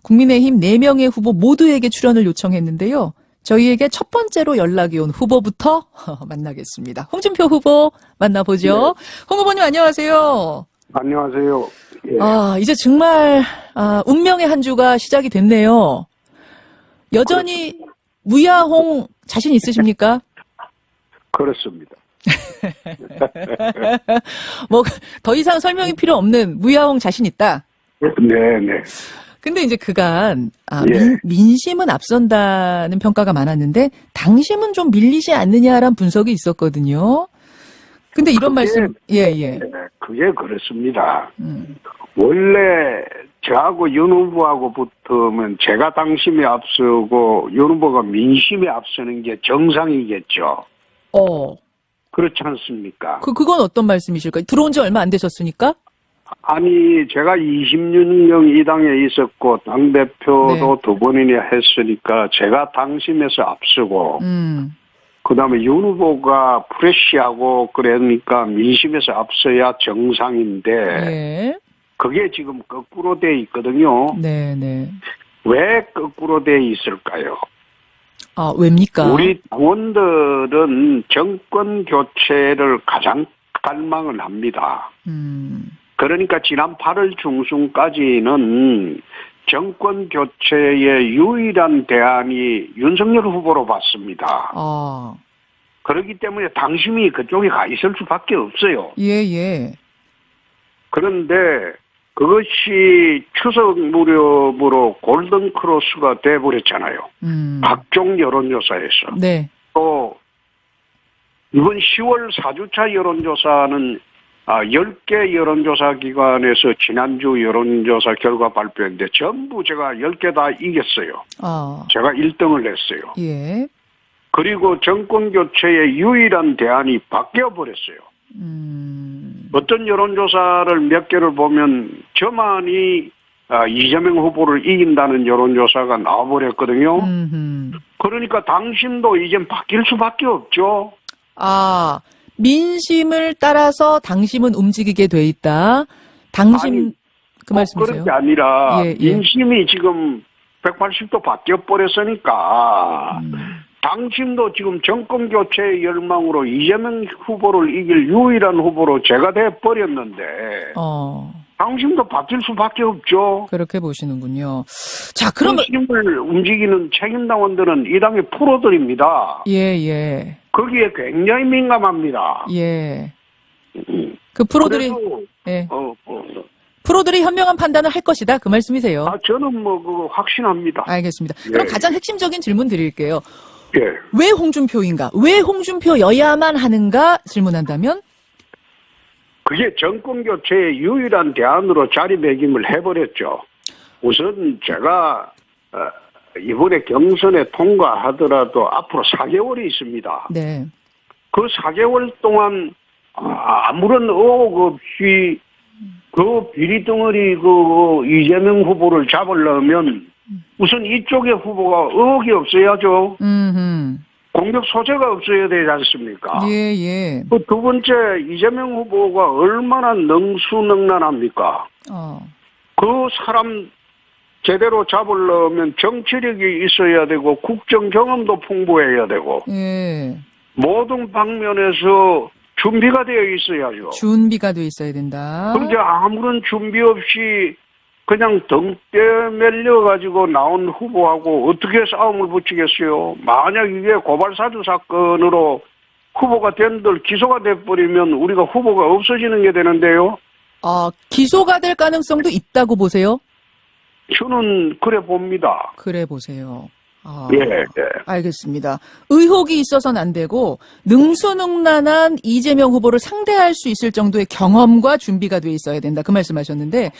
국민의힘 4명의 후보 모두에게 출연을 요청했는데요. 저희에게 첫 번째로 연락이 온 후보부터 만나겠습니다. 홍준표 후보 만나보죠. 네. 홍 후보님 안녕하세요. 안녕하세요. 예. 이제 정말 운명의 한 주가 시작이 됐네요. 여전히 무야홍 자신 있으십니까? 그렇습니다. 뭐 더 이상 설명이 필요 없는 무야홍 자신 있다. 네네. 근데 이제 그간 예. 민심은 앞선다는 평가가 많았는데 당심은 좀 밀리지 않느냐라는 분석이 있었거든요. 근데 이런 말씀 예. 그게 그렇습니다. 원래 저하고 윤 후보하고 붙으면 제가 당심이 앞서고 윤 후보가 민심이 앞서는 게 정상이겠죠. 그렇지 않습니까? 그건 어떤 말씀이실까요? 들어온 지 얼마 안 되셨으니까? 아니, 제가 26년 이 당에 있었고, 당대표도 두 번이나 했으니까, 제가 당심에서 앞서고, 그 다음에 윤 후보가 프레시하고, 그러니까 민심에서 앞서야 정상인데, 예. 그게 지금 거꾸로 돼 있거든요. 네네. 왜 거꾸로 돼 있을까요? 왜입니까? 우리 당원들은 정권 교체를 가장 갈망을 합니다. 그러니까 지난 8월 중순까지는 정권 교체의 유일한 대안이 윤석열 후보로 봤습니다. 그렇기 때문에 당심이 그쪽에 가 있을 수밖에 없어요. 예. 그런데 그것이 추석 무렵으로 골든크로스가 돼버렸잖아요. 각종 여론조사에서. 네. 또 이번 10월 4주차 여론조사는 10개 여론조사 기관에서 지난주 여론조사 결과 발표했는데 전부 제가 10개 다 이겼어요. 제가 1등을 했어요. 예. 그리고 정권 교체의 유일한 대안이 바뀌어버렸어요. 어떤 여론조사를 몇 개를 보면 저만이 이재명 후보를 이긴다는 여론조사가 나와버렸거든요. 그러니까 당신도 이젠 바뀔 수밖에 없죠. 민심을 따라서 당심은 움직이게 돼 있다. 당심 그 말씀이세요? 그런 게 아니라 예. 민심이 지금 180도 바뀌어 버렸으니까 당심도 지금 정권 교체의 열망으로 이재명 후보를 이길 유일한 후보로 제가 돼 버렸는데 당심도 바뀔 수밖에 없죠. 그렇게 보시는군요. 자, 그러면 당심을 움직이는 책임당원들은 이 당의 프로들입니다. 예. 거기에 굉장히 민감합니다. 예. 그 프로들이 프로들이 현명한 판단을 할 것이다. 그 말씀이세요? 저는 그거 확신합니다. 알겠습니다. 그럼 가장 핵심적인 질문 드릴게요. 예. 왜 홍준표인가? 왜 홍준표여야만 하는가? 질문한다면? 그게 정권 교체의 유일한 대안으로 자리매김을 해버렸죠. 우선 제가 이번에 경선에 통과하더라도 앞으로 4개월이 있습니다. 네. 그 4개월 동안 아무런 의혹 없이 그 비리덩어리 이재명 후보를 잡으려면 우선 이쪽의 후보가 의혹이 없어야죠. 공격 소재가 없어야 되지 않습니까? 예. 그 두 번째, 이재명 후보가 얼마나 능수능란합니까? 그 사람 제대로 잡으려면 정치력이 있어야 되고 국정 경험도 풍부해야 되고 모든 방면에서 준비가 되어 있어야죠. 준비가 돼 있어야 된다. 그런데 아무런 준비 없이 그냥 등대 밀려가지고 나온 후보하고 어떻게 싸움을 붙이겠어요? 만약 이게 고발사주 사건으로 후보가 된들 기소가 돼버리면 우리가 후보가 없어지는 게 되는데요. 기소가 될 가능성도 있다고 보세요? 저는 그래 봅니다. 그래 보세요. 예. 알겠습니다. 의혹이 있어서는 안 되고 능수능란한 이재명 후보를 상대할 수 있을 정도의 경험과 준비가 돼 있어야 된다. 그 말씀하셨는데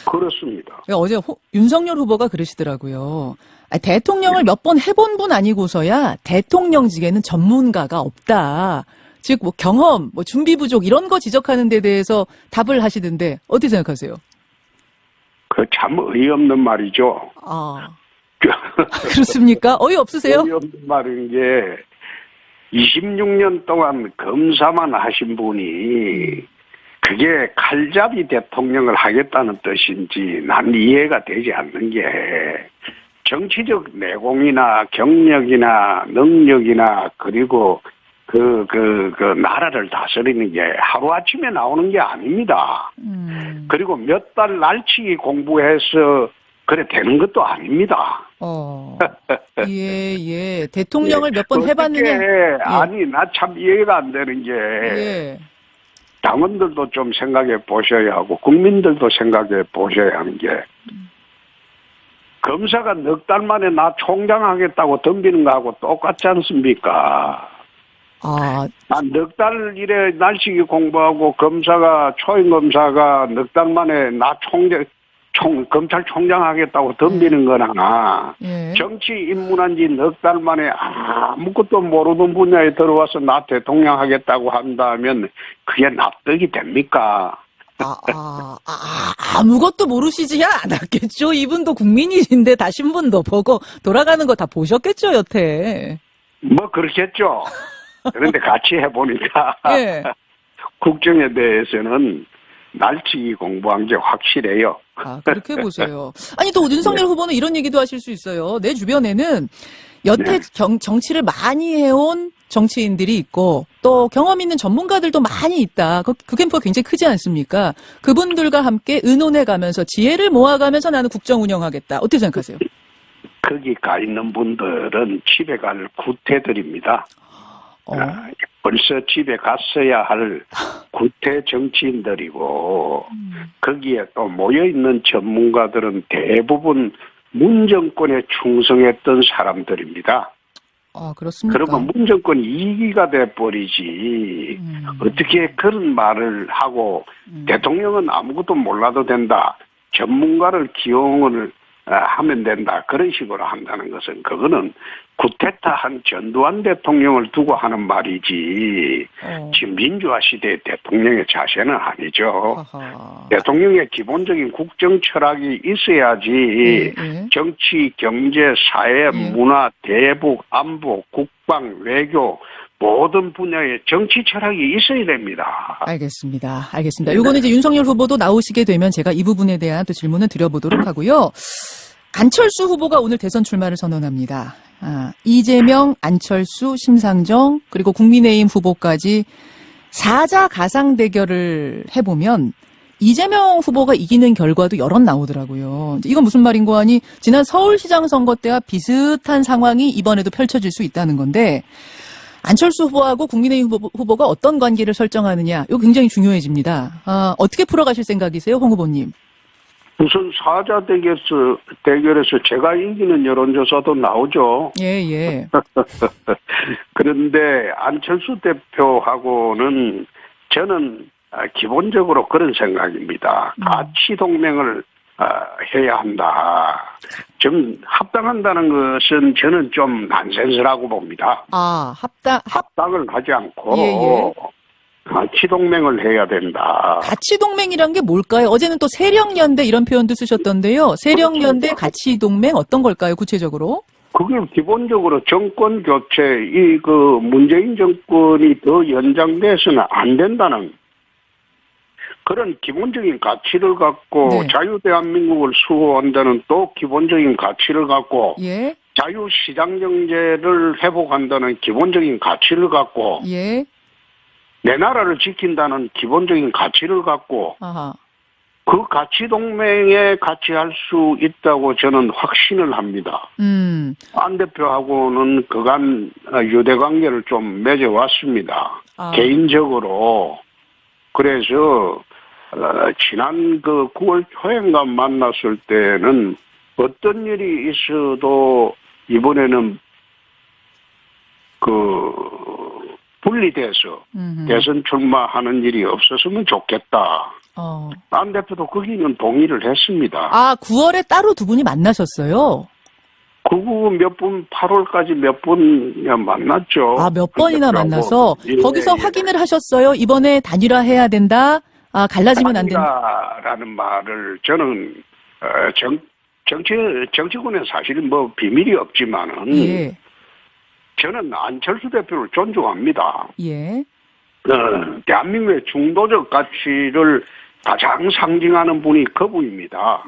그렇습니다. 어제 윤석열 후보가 그러시더라고요. 대통령을 몇 번 해본 분 아니고서야 대통령직에는 전문가가 없다. 즉 경험, 준비 부족 이런 거 지적하는 데 대해서 답을 하시던데 어떻게 생각하세요? 그 참 어이없는 말이죠. 그렇습니까? 어이없으세요? 어이없는 말인 게 26년 동안 검사만 하신 분이 그게 칼잡이 대통령을 하겠다는 뜻인지 난 이해가 되지 않는 게 정치적 내공이나 경력이나 능력이나 그리고 그 나라를 다스리는 게 하루아침에 나오는 게 아닙니다. 그리고 몇 달 날치기 공부해서 그래 되는 것도 아닙니다. 예. 대통령을 몇 번 어떻게 해봤느냐? 예. 아니 나 참 이해가 안 되는 게 예. 당원들도 좀 생각해 보셔야 하고 국민들도 생각해 보셔야 하는 게 검사가 넉 달 만에 나 총장 하겠다고 덤비는 거하고 똑같지 않습니까? 넉 달 이래 날치기 공부하고 초임 검사가 넉 달 만에 나 검찰총장 하겠다고 덤비는 거나 예. 정치 입문한 지 넉 달 만에 아무것도 모르는 분야에 들어와서 나 대통령 하겠다고 한다면 그게 납득이 됩니까? 아무것도 모르시지 않았겠죠. 이분도 국민이신데 다 신분도 보고 돌아가는 거 다 보셨겠죠, 여태. 뭐 그렇겠죠. 그런데 같이 해보니까 예. 국정에 대해서는 날치기 공부한 게 확실해요. 그렇게 보세요. 아니, 또 윤석열 후보는 이런 얘기도 하실 수 있어요. 내 주변에는 여태 정치를 많이 해온 정치인들이 있고 또 경험 있는 전문가들도 많이 있다. 그 캠프가 굉장히 크지 않습니까? 그분들과 함께 의논해가면서 지혜를 모아가면서 나는 국정 운영하겠다. 어떻게 생각하세요? 거기 가 있는 분들은 집에 갈 구태들입니다. 벌써 집에 갔어야 할 구태 정치인들이고 거기에 또 모여있는 전문가들은 대부분 문 정권에 충성했던 사람들입니다. 그렇습니까? 그러면 문 정권이 이기가 돼버리지 어떻게 그런 말을 하고 대통령은 아무것도 몰라도 된다. 전문가를 기용을 하면 된다. 그런 식으로 한다는 것은 그거는 구테타한 전두환 대통령을 두고 하는 말이지 지금 민주화 시대의 대통령의 자세는 아니죠. 대통령의 기본적인 국정 철학이 있어야지 정치, 경제, 사회, 문화, 대북, 안보, 국방, 외교 모든 분야에 정치 철학이 있어야 됩니다. 알겠습니다. 이거는 이제 윤석열 후보도 나오시게 되면 제가 이 부분에 대한 또 질문을 드려보도록 하고요. 안철수 후보가 오늘 대선 출마를 선언합니다. 이재명, 안철수, 심상정 그리고 국민의힘 후보까지 4자 가상 대결을 해보면 이재명 후보가 이기는 결과도 여럿 나오더라고요. 이건 무슨 말인고 하니 지난 서울시장 선거 때와 비슷한 상황이 이번에도 펼쳐질 수 있다는 건데 안철수 후보하고 국민의힘 후보가 어떤 관계를 설정하느냐 이거 굉장히 중요해집니다. 어떻게 풀어가실 생각이세요, 홍 후보님? 우선 사자 대결에서 제가 이기는 여론조사도 나오죠. 예. 그런데 안철수 대표하고는 저는 기본적으로 그런 생각입니다. 가치 동맹을 해야 한다. 좀 합당한다는 것은 저는 좀 난센스라고 봅니다. 합당을 하지 않고 가치 동맹을 해야 된다. 가치 동맹이란 게 뭘까요? 어제는 또 세력연대 이런 표현도 쓰셨던데요. 세력연대 가치 동맹 어떤 걸까요? 구체적으로? 그게 기본적으로 정권 교체, 문재인 정권이 더 연장돼서는 안 된다는 그런 기본적인 가치를 갖고 자유대한민국을 수호한다는 또 기본적인 가치를 갖고 자유시장 경제를 회복한다는 기본적인 가치를 갖고 내 나라를 지킨다는 기본적인 가치를 갖고 그 가치 동맹에 같이 할 수 있다고 저는 확신을 합니다. 안 대표하고는 그간 유대관계를 좀 맺어왔습니다. 개인적으로. 그래서 지난 9월 초인가 만났을 때는 어떤 일이 있어도 이번에는 분리돼서 대선 출마하는 일이 없었으면 좋겠다. 안 대표도 거기는 동의를 했습니다. 9월에 따로 두 분이 만나셨어요? 그거 몇 분, 8월까지 몇 번 만났죠. 몇 번이나 만나서 거기서 확인을 하셨어요? 이번에 단일화해야 된다? 갈라지면 안 된다? 라는 말을 저는 정치권에 사실은 뭐 비밀이 없지만은 저는 안철수 대표를 존중합니다. 대한민국의 중도적 가치를 가장 상징하는 분이 그분입니다.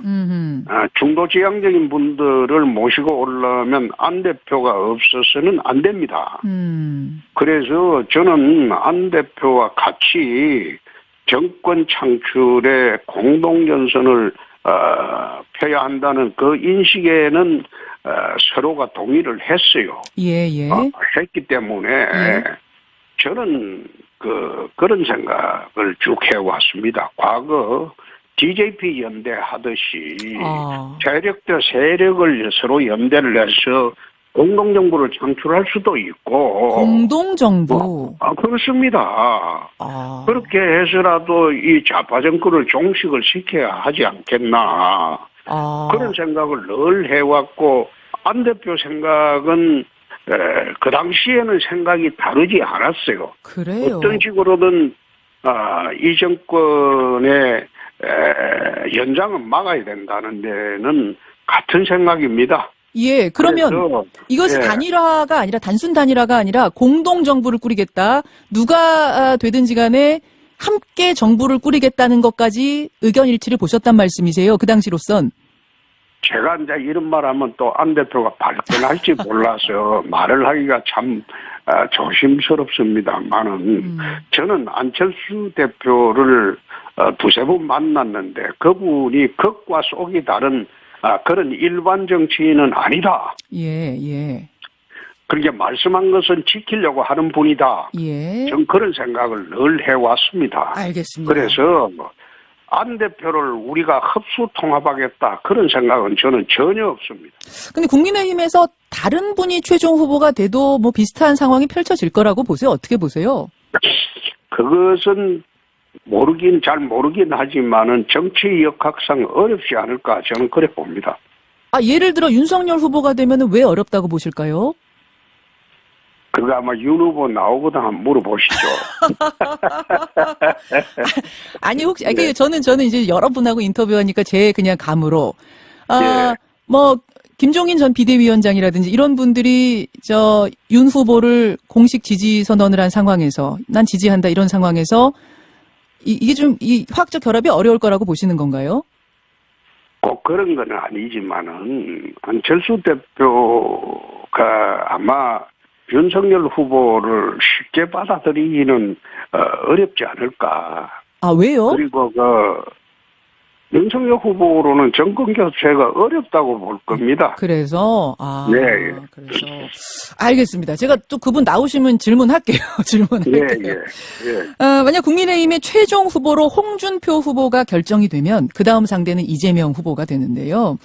중도지향적인 분들을 모시고 오려면 안 대표가 없어서는 안 됩니다. 그래서 저는 안 대표와 같이 정권 창출에 공동전선을 펴야 한다는 그 인식에는 서로가 동의를 했어요. 예. 했기 때문에 저는 그런 생각을 쭉 해왔습니다. 과거 DJP 연대 하듯이 세력 대 세력을 서로 연대를 해서 공동정부를 창출할 수도 있고. 공동정부. 그렇습니다. 그렇게 해서라도 이 좌파 정권을 종식을 시켜야 하지 않겠나. 그런 생각을 늘 해왔고, 안 대표 생각은 그 당시에는 생각이 다르지 않았어요. 그래요. 어떤 식으로든 이 정권의 연장은 막아야 된다는 데는 같은 생각입니다. 예, 그러면 그래서, 이것이 단일화가 아니라 단순 단일화가 아니라 공동 정부를 꾸리겠다. 누가 되든지 간에 함께 정부를 꾸리겠다는 것까지 의견 일치를 보셨단 말씀이세요. 그 당시로선. 제가 이제 이런 말하면 또 안 대표가 발끈할지 몰라서 말을 하기가 참 조심스럽습니다만은 저는 안철수 대표를 두세 번 만났는데 그분이 겉과 속이 다른 그런 일반 정치인은 아니다. 예. 그렇게 말씀한 것은 지키려고 하는 분이다. 예. 전 그런 생각을 늘 해왔습니다. 알겠습니다. 그래서 안 대표를 우리가 흡수 통합하겠다 그런 생각은 저는 전혀 없습니다. 근데 국민의힘에서 다른 분이 최종 후보가 돼도 뭐 비슷한 상황이 펼쳐질 거라고 보세요? 어떻게 보세요? 그것은 잘 모르긴 하지만은 정치 역학상 어렵지 않을까 저는 그래 봅니다. 예를 들어 윤석열 후보가 되면 왜 어렵다고 보실까요? 그거 아마 윤 후보 나오거든 한번 물어보시죠. 아니 혹시 저는 이제 여러 분하고 인터뷰하니까 제 그냥 감으로 김종인 전 비대위원장이라든지 이런 분들이 윤 후보를 공식 지지 선언을 한 상황에서 난 지지한다 이런 상황에서 이게 좀 이 화학적 결합이 어려울 거라고 보시는 건가요? 꼭 그런 건 아니지만은 안철수 대표가 아마 윤석열 후보를 쉽게 받아들이기는 어렵지 않을까. 왜요? 그리고 윤석열 후보로는 정권 교체가 어렵다고 볼 겁니다. 그래서 네. 그래서 알겠습니다. 제가 또 그분 나오시면 질문할게요. 예. 만약 국민의힘의 최종 후보로 홍준표 후보가 결정이 되면 그 다음 상대는 이재명 후보가 되는데요.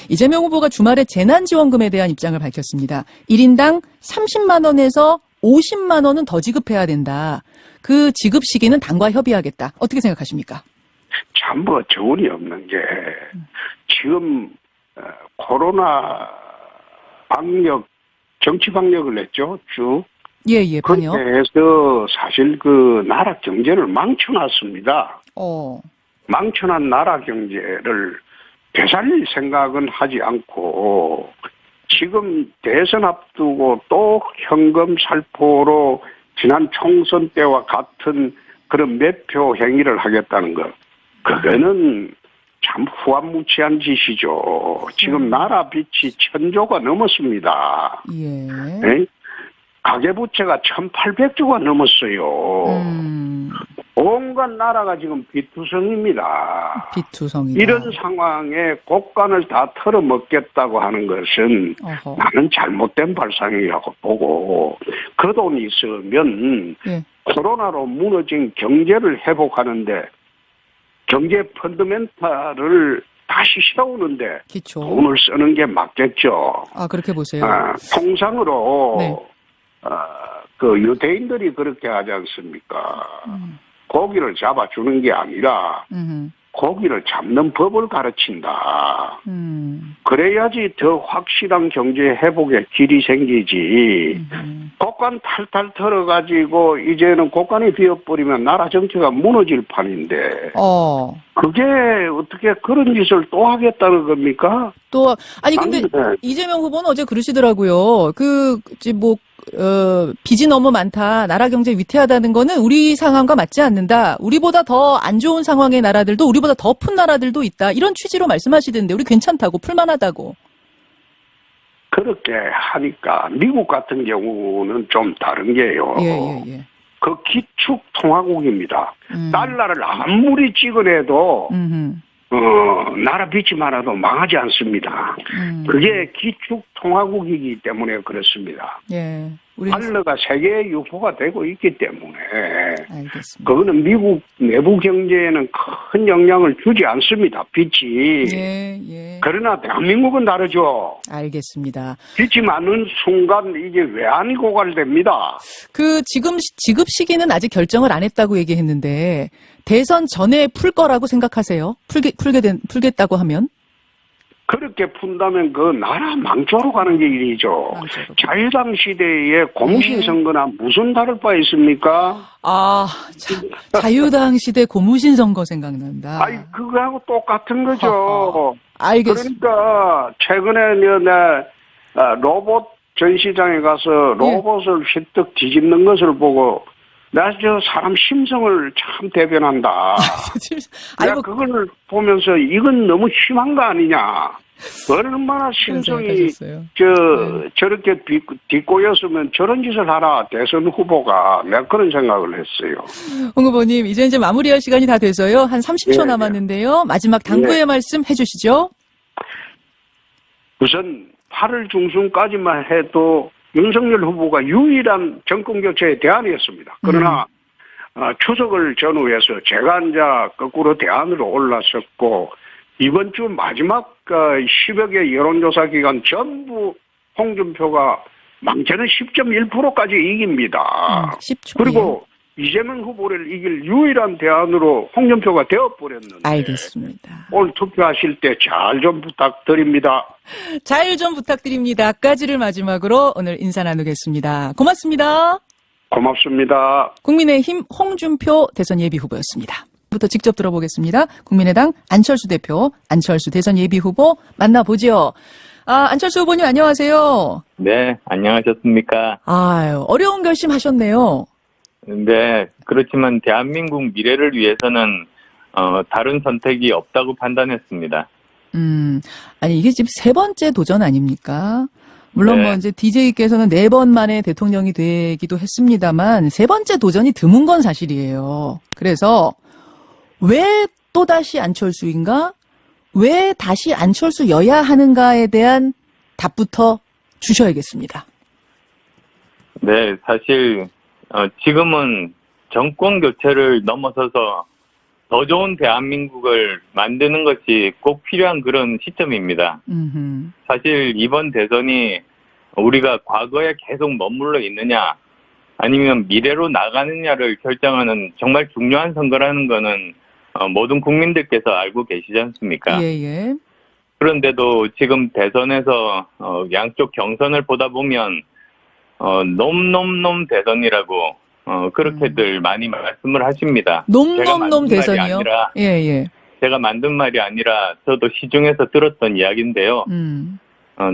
이재명 후보가 주말에 재난지원금에 대한 입장을 밝혔습니다. 1인당 30만 원에서 50만 원은 더 지급해야 된다. 그 지급 시기는 당과 협의하겠다. 어떻게 생각하십니까? 참 저울이 없는 게 지금 코로나 방역 정치 방역을 했죠 쭉. 예, 방역. 그렇게 해서 사실 그 나라 경제를 망쳐놨습니다. 망쳐난 나라 경제를 되살릴 생각은 하지 않고 지금 대선 앞두고 또 현금 살포로 지난 총선 때와 같은 그런 매표 행위를 하겠다는 것. 그거는 참 후한무치한 짓이죠. 지금 나라 빚이 1,000조가 넘었습니다. 예. 네? 가계부채가 1,800조가 넘었어요. 온갖 나라가 지금 빚투성입니다. 빚투성이다. 이런 상황에 곡간을 다 털어먹겠다고 하는 것은 나는 잘못된 발상이라고 보고 그 돈이 있으면 코로나로 무너진 경제를 회복하는데 경제 펀더멘탈을 다시 세우는데 기초. 돈을 쓰는 게 맞겠죠. 그렇게 보세요. 통상으로 그 유대인들이 그렇게 하지 않습니까? 고기를 잡아주는 게 아니라 고기를 잡는 법을 가르친다. 그래야지 더 확실한 경제 회복의 길이 생기지. 곡간 탈탈 털어가지고 이제는 곡간이 비어버리면 나라 정치가 무너질 판인데. 그게 어떻게 그런 짓을 또 하겠다는 겁니까? 근데 이재명 후보는 어제 그러시더라고요. 빚이 너무 많다, 나라 경제 위태하다는 거는 우리 상황과 맞지 않는다. 우리보다 더 안 좋은 상황의 나라들도 우리보다 더 푼 나라들도 있다. 이런 취지로 말씀하시던데 우리 괜찮다고, 풀만하다고. 그렇게 하니까 미국 같은 경우는 좀 다른 게요. 예. 그 기축 통화국입니다. 달러를 아무리 찍어내도 나라 빚이 많아도 망하지 않습니다. 그게 기축 통화국이기 때문에 그렇습니다. 예. 우리 달러가 세계의 유포가 되고 있기 때문에 알겠습니다. 그거는 미국 내부 경제에는 큰 영향을 주지 않습니다. 빚이. 예. 그러나 대한민국은 다르죠. 알겠습니다. 빚이 많은 순간 이게 외환이 고갈됩니다. 그 지금 지급 시기는 아직 결정을 안 했다고 얘기했는데 대선 전에 풀 거라고 생각하세요? 풀겠다고 하면? 그렇게 푼다면 그 나라 망조로 가는 게 일이죠. 망조로. 자유당 시대에 고무신 선거나 무슨 다를 바 있습니까? 자유당 시대 고무신 선거 생각난다. 아니 그거하고 똑같은 거죠. 알겠습니다. 그러니까 최근에 로봇 전시장에 가서 로봇을 휘떡 뒤집는 것을 보고 나 저 사람 심성을 참 대변한다. 내가 그걸 보면서 이건 너무 심한 거 아니냐. 얼마나 심성이 저렇게 뒷꼬였으면 저런 짓을 하나 대선 후보가 내가 그런 생각을 했어요. 홍 후보님 이제 마무리할 시간이 다 돼서요. 한 30초 남았는데요. 마지막 당부의 말씀 해주시죠. 우선 8월 중순까지만 해도 윤석열 후보가 유일한 정권 교체의 대안이었습니다. 그러나 추석을 전후해서 제가 이제 거꾸로 대안으로 올랐었고 이번 주 마지막 10여 개 여론조사 기관 전부 홍준표가 많게는 10.1%까지 이깁니다. 10초. 그리고 이재명 후보를 이길 유일한 대안으로 홍준표가 되어버렸는데 알겠습니다. 오늘 투표하실 때 잘 좀 부탁드립니다. 잘 좀 부탁드립니다.까지를 마지막으로 오늘 인사 나누겠습니다. 고맙습니다. 고맙습니다. 국민의힘 홍준표 대선 예비 후보였습니다. 부터 직접 들어보겠습니다. 국민의당 안철수 대표, 안철수 대선 예비 후보 만나보죠. 안철수 후보님 안녕하세요. 네, 안녕하셨습니까? 아유, 어려운 결심 하셨네요. 네, 그렇지만 대한민국 미래를 위해서는 다른 선택이 없다고 판단했습니다. 아니 이게 지금 세 번째 도전 아닙니까? 물론 네. 뭐 이제 DJ께서는 4번 만에 대통령이 되기도 했습니다만 세 번째 도전이 드문 건 사실이에요. 그래서 왜 또다시 안철수인가? 왜 다시 안철수여야 하는가에 대한 답부터 주셔야겠습니다. 네, 사실 지금은 정권 교체를 넘어서서 더 좋은 대한민국을 만드는 것이 꼭 필요한 그런 시점입니다. 사실 이번 대선이 우리가 과거에 계속 머물러 있느냐 아니면 미래로 나가느냐를 결정하는 정말 중요한 선거라는 거는 모든 국민들께서 알고 계시지 않습니까? 예. 그런데도 지금 대선에서 양쪽 경선을 보다 보면 놈 대선이라고 그렇게들 많이 말씀을 하십니다. 놈 대선이요? 예. 제가 만든 말이 아니라 저도 시중에서 들었던 이야기인데요.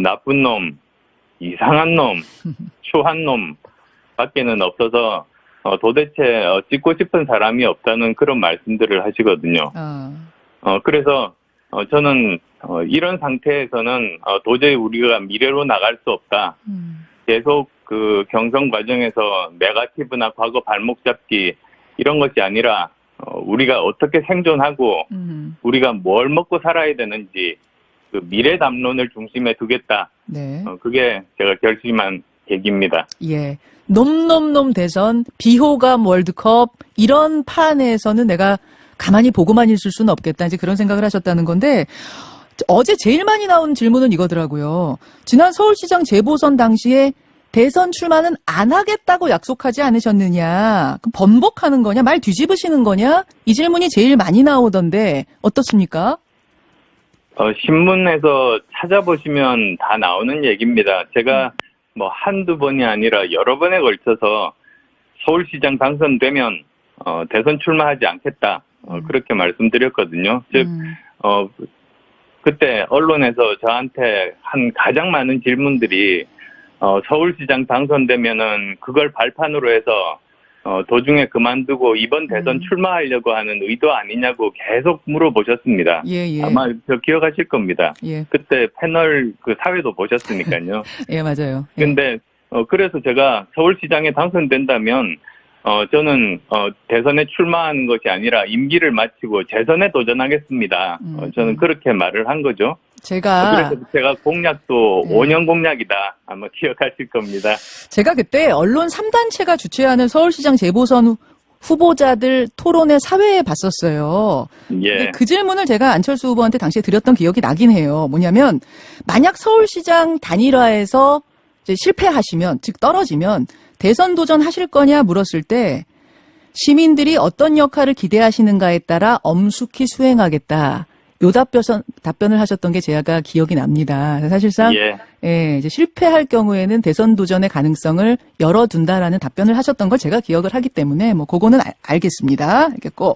나쁜 놈, 이상한 놈, 추한 놈 밖에는 없어서 도대체 찍고 싶은 사람이 없다는 그런 말씀들을 하시거든요. 그래서 저는 이런 상태에서는 도저히 우리가 미래로 나갈 수 없다. 계속 그 경선 과정에서 네거티브나 과거 발목 잡기 이런 것이 아니라 우리가 어떻게 생존하고 우리가 뭘 먹고 살아야 되는지 그 미래 담론을 중심에 두겠다. 네. 그게 제가 결심한 계기입니다. 예. 놈 대선, 비호감 월드컵 이런 판에서는 내가 가만히 보고만 있을 수는 없겠다. 이제 그런 생각을 하셨다는 건데 어제 제일 많이 나온 질문은 이거더라고요. 지난 서울시장 재보선 당시에 대선 출마는 안 하겠다고 약속하지 않으셨느냐. 번복하는 거냐? 말 뒤집으시는 거냐? 이 질문이 제일 많이 나오던데 어떻습니까? 신문에서 찾아보시면 다 나오는 얘기입니다. 제가 뭐 한두 번이 아니라 여러 번에 걸쳐서 서울시장 당선되면 대선 출마하지 않겠다. 그렇게 말씀드렸거든요. 즉 그때 언론에서 저한테 한 가장 많은 질문들이 서울시장 당선되면은 그걸 발판으로 해서 도중에 그만두고 이번 대선 출마하려고 하는 의도 아니냐고 계속 물어보셨습니다. 예, 예. 아마 저 기억하실 겁니다. 예. 그때 패널 그 사회도 보셨으니까요. 예, 맞아요. 예. 근데 그래서 제가 서울시장에 당선된다면 저는 대선에 출마하는 것이 아니라 임기를 마치고 재선에 도전하겠습니다. 저는 그렇게 말을 한 거죠. 그래서 제가 공약도 5년 공약이다. 아마 기억하실 겁니다. 제가 그때 언론 3단체가 주최하는 서울시장 재보선 후보자들 토론회 사회에 봤었어요. 예. 그 질문을 제가 안철수 후보한테 당시에 드렸던 기억이 나긴 해요. 뭐냐면 만약 서울시장 단일화에서 이제 실패하시면, 즉 떨어지면 대선 도전하실 거냐 물었을 때 시민들이 어떤 역할을 기대하시는가에 따라 엄숙히 수행하겠다. 요 답변을 하셨던 게 제가 기억이 납니다. 사실상 이제 실패할 경우에는 대선 도전의 가능성을 열어둔다라는 답변을 하셨던 걸 제가 기억을 하기 때문에 뭐 그거는 알겠습니다. 알겠고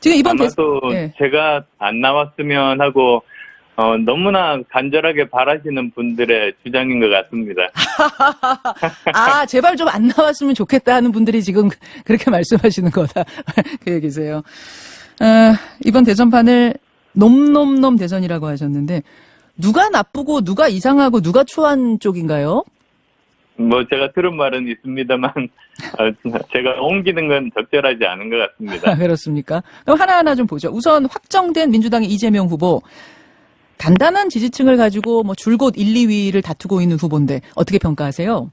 지금 이번 아마도 제가 안 나왔으면 하고 너무나 간절하게 바라시는 분들의 주장인 것 같습니다. 아, 제발 좀 안 나왔으면 좋겠다 하는 분들이 지금 그렇게 말씀하시는 거다. 그 얘기세요. 이번 대선판을 놈놈놈 대선이라고 하셨는데 누가 나쁘고 누가 이상하고 누가 초한 쪽인가요? 뭐 제가 들은 말은 있습니다만 제가 옮기는 건 적절하지 않은 것 같습니다. 그렇습니까? 그럼 하나하나 좀 보죠. 우선 확정된 민주당의 이재명 후보. 단단한 지지층을 가지고 뭐 줄곧 1, 2위를 다투고 있는 후보인데 어떻게 평가하세요?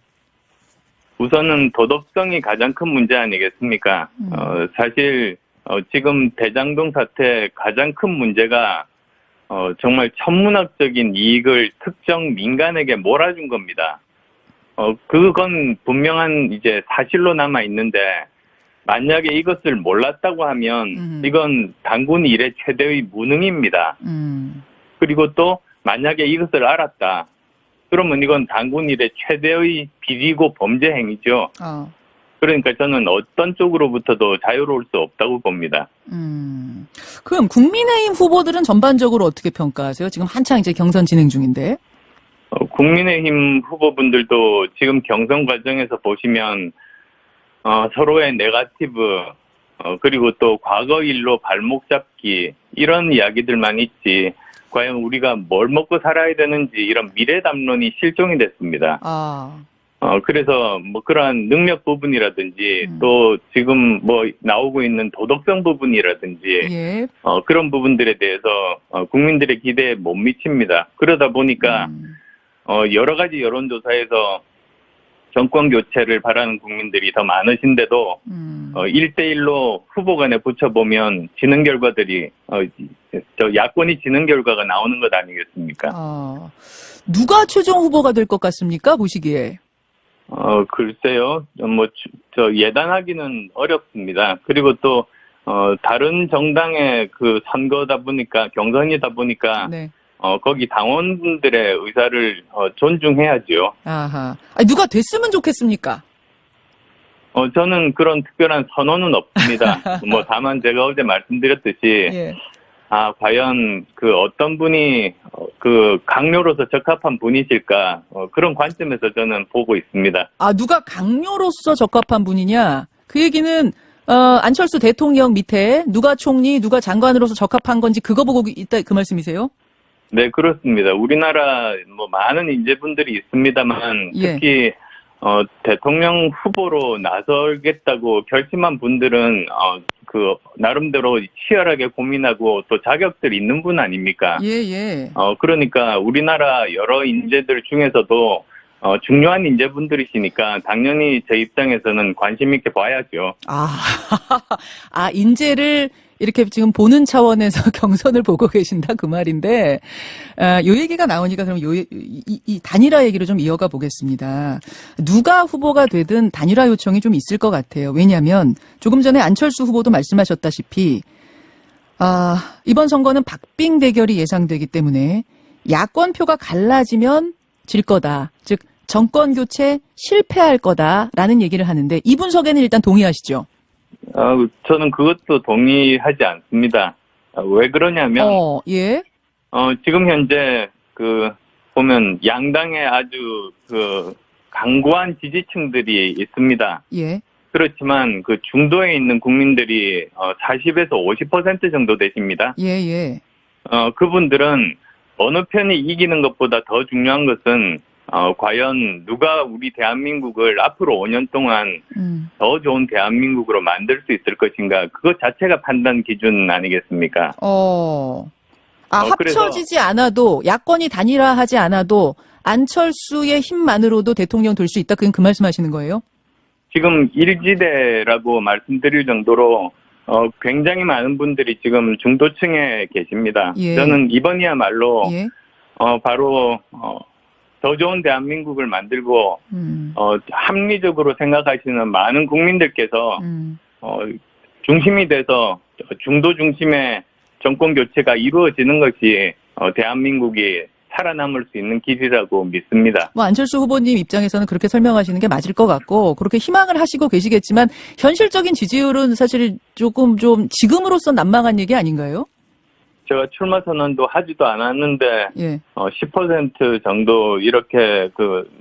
우선은 도덕성이 가장 큰 문제 아니겠습니까? 사실 지금 대장동 사태 가장 큰 문제가 정말 천문학적인 이익을 특정 민간에게 몰아준 겁니다. 그건 분명한 이제 사실로 남아 있는데 만약에 이것을 몰랐다고 하면 이건 당군 일의 최대의 무능입니다. 그리고 또 만약에 이것을 알았다. 그러면 이건 당군 일의 최대의 비리고 범죄 행위죠. 그러니까 저는 어떤 쪽으로부터도 자유로울 수 없다고 봅니다. 그럼 국민의힘 후보들은 전반적으로 어떻게 평가하세요? 지금 한창 이제 경선 진행 중인데. 국민의힘 후보분들도 지금 경선 과정에서 보시면 서로의 네거티브 그리고 또 과거 일로 발목 잡기 이런 이야기들만 있지 과연 우리가 뭘 먹고 살아야 되는지 이런 미래 담론이 실종이 됐습니다. 그래서 뭐 그러한 능력 부분이라든지 또 지금 뭐 나오고 있는 도덕성 부분이라든지 그런 부분들에 대해서 국민들의 기대에 못 미칩니다. 그러다 보니까 여러 가지 여론조사에서 정권 교체를 바라는 국민들이 더 많으신데도 1대1로 후보 간에 붙여보면 지는 결과들이 야권이 지는 결과가 나오는 것 아니겠습니까? 누가 최종 후보가 될 것 같습니까? 보시기에. 글쎄요. 예단하기는 어렵습니다. 그리고 또 다른 정당의 그 선거다 보니까 경선이다 보니까 거기 당원분들의 의사를 존중해야죠. 누가 됐으면 좋겠습니까? 저는 그런 특별한 선언은 없습니다. 뭐 다만 제가 어제 말씀드렸듯이 과연 그 어떤 분이 그 강요로서 적합한 분이실까 그런 관점에서 저는 보고 있습니다. 누가 강요로서 적합한 분이냐? 그 얘기는 안철수 대통령 밑에 누가 총리, 누가 장관으로서 적합한 건지 그거 보고 있다 그 말씀이세요? 네, 그렇습니다. 우리나라 뭐 많은 인재분들이 있습니다만 특히 대통령 후보로 나설겠다고 결심한 분들은 그 나름대로 치열하게 고민하고 또 자격들이 있는 분 아닙니까? 그러니까 우리나라 여러 인재들 중에서도 중요한 인재분들이시니까 당연히 제 입장에서는 관심 있게 봐야죠. 인재를 이렇게 지금 보는 차원에서 경선을 보고 계신다 그 말인데, 요 얘기가 나오니까 그럼 이 단일화 얘기를 좀 이어가 보겠습니다. 누가 후보가 되든 단일화 요청이 좀 있을 것 같아요. 왜냐하면 조금 전에 안철수 후보도 말씀하셨다시피, 이번 선거는 박빙 대결이 예상되기 때문에 야권표가 갈라지면 질 거다. 즉 정권 교체 실패할 거다라는 얘기를 하는데 이 분석에는 일단 동의하시죠? 저는 그것도 동의하지 않습니다. 왜 그러냐면, 지금 현재 보면 양당에 아주 그 강고한 지지층들이 있습니다. 예. 그렇지만 그 중도에 있는 국민들이 40에서 50% 정도 되십니다. 예, 예. 그분들은 어느 편이 이기는 것보다 더 중요한 것은 과연 누가 우리 대한민국을 앞으로 5년 동안 더 좋은 대한민국으로 만들 수 있을 것인가, 그것 자체가 판단 기준 아니겠습니까? 합쳐지지 않아도, 야권이 단일화하지 않아도 안철수의 힘만으로도 대통령 될 수 있다. 그건 그 말씀하시는 거예요? 지금 일지대라고 말씀드릴 정도로 굉장히 많은 분들이 지금 중도층에 계십니다. 예. 저는 이번이야말로 예. 바로 더 좋은 대한민국을 만들고 합리적으로 생각하시는 많은 국민들께서 중심이 돼서 중도 중심의 정권 교체가 이루어지는 것이 대한민국이 살아남을 수 있는 길이라고 믿습니다. 안철수 후보님 입장에서는 그렇게 설명하시는 게 맞을 것 같고, 그렇게 희망을 하시고 계시겠지만, 현실적인 지지율은 사실 조금 좀 지금으로선 난망한 얘기 아닌가요? 제가 출마 선언도 하지도 않았는데, 예. 10% 정도 이렇게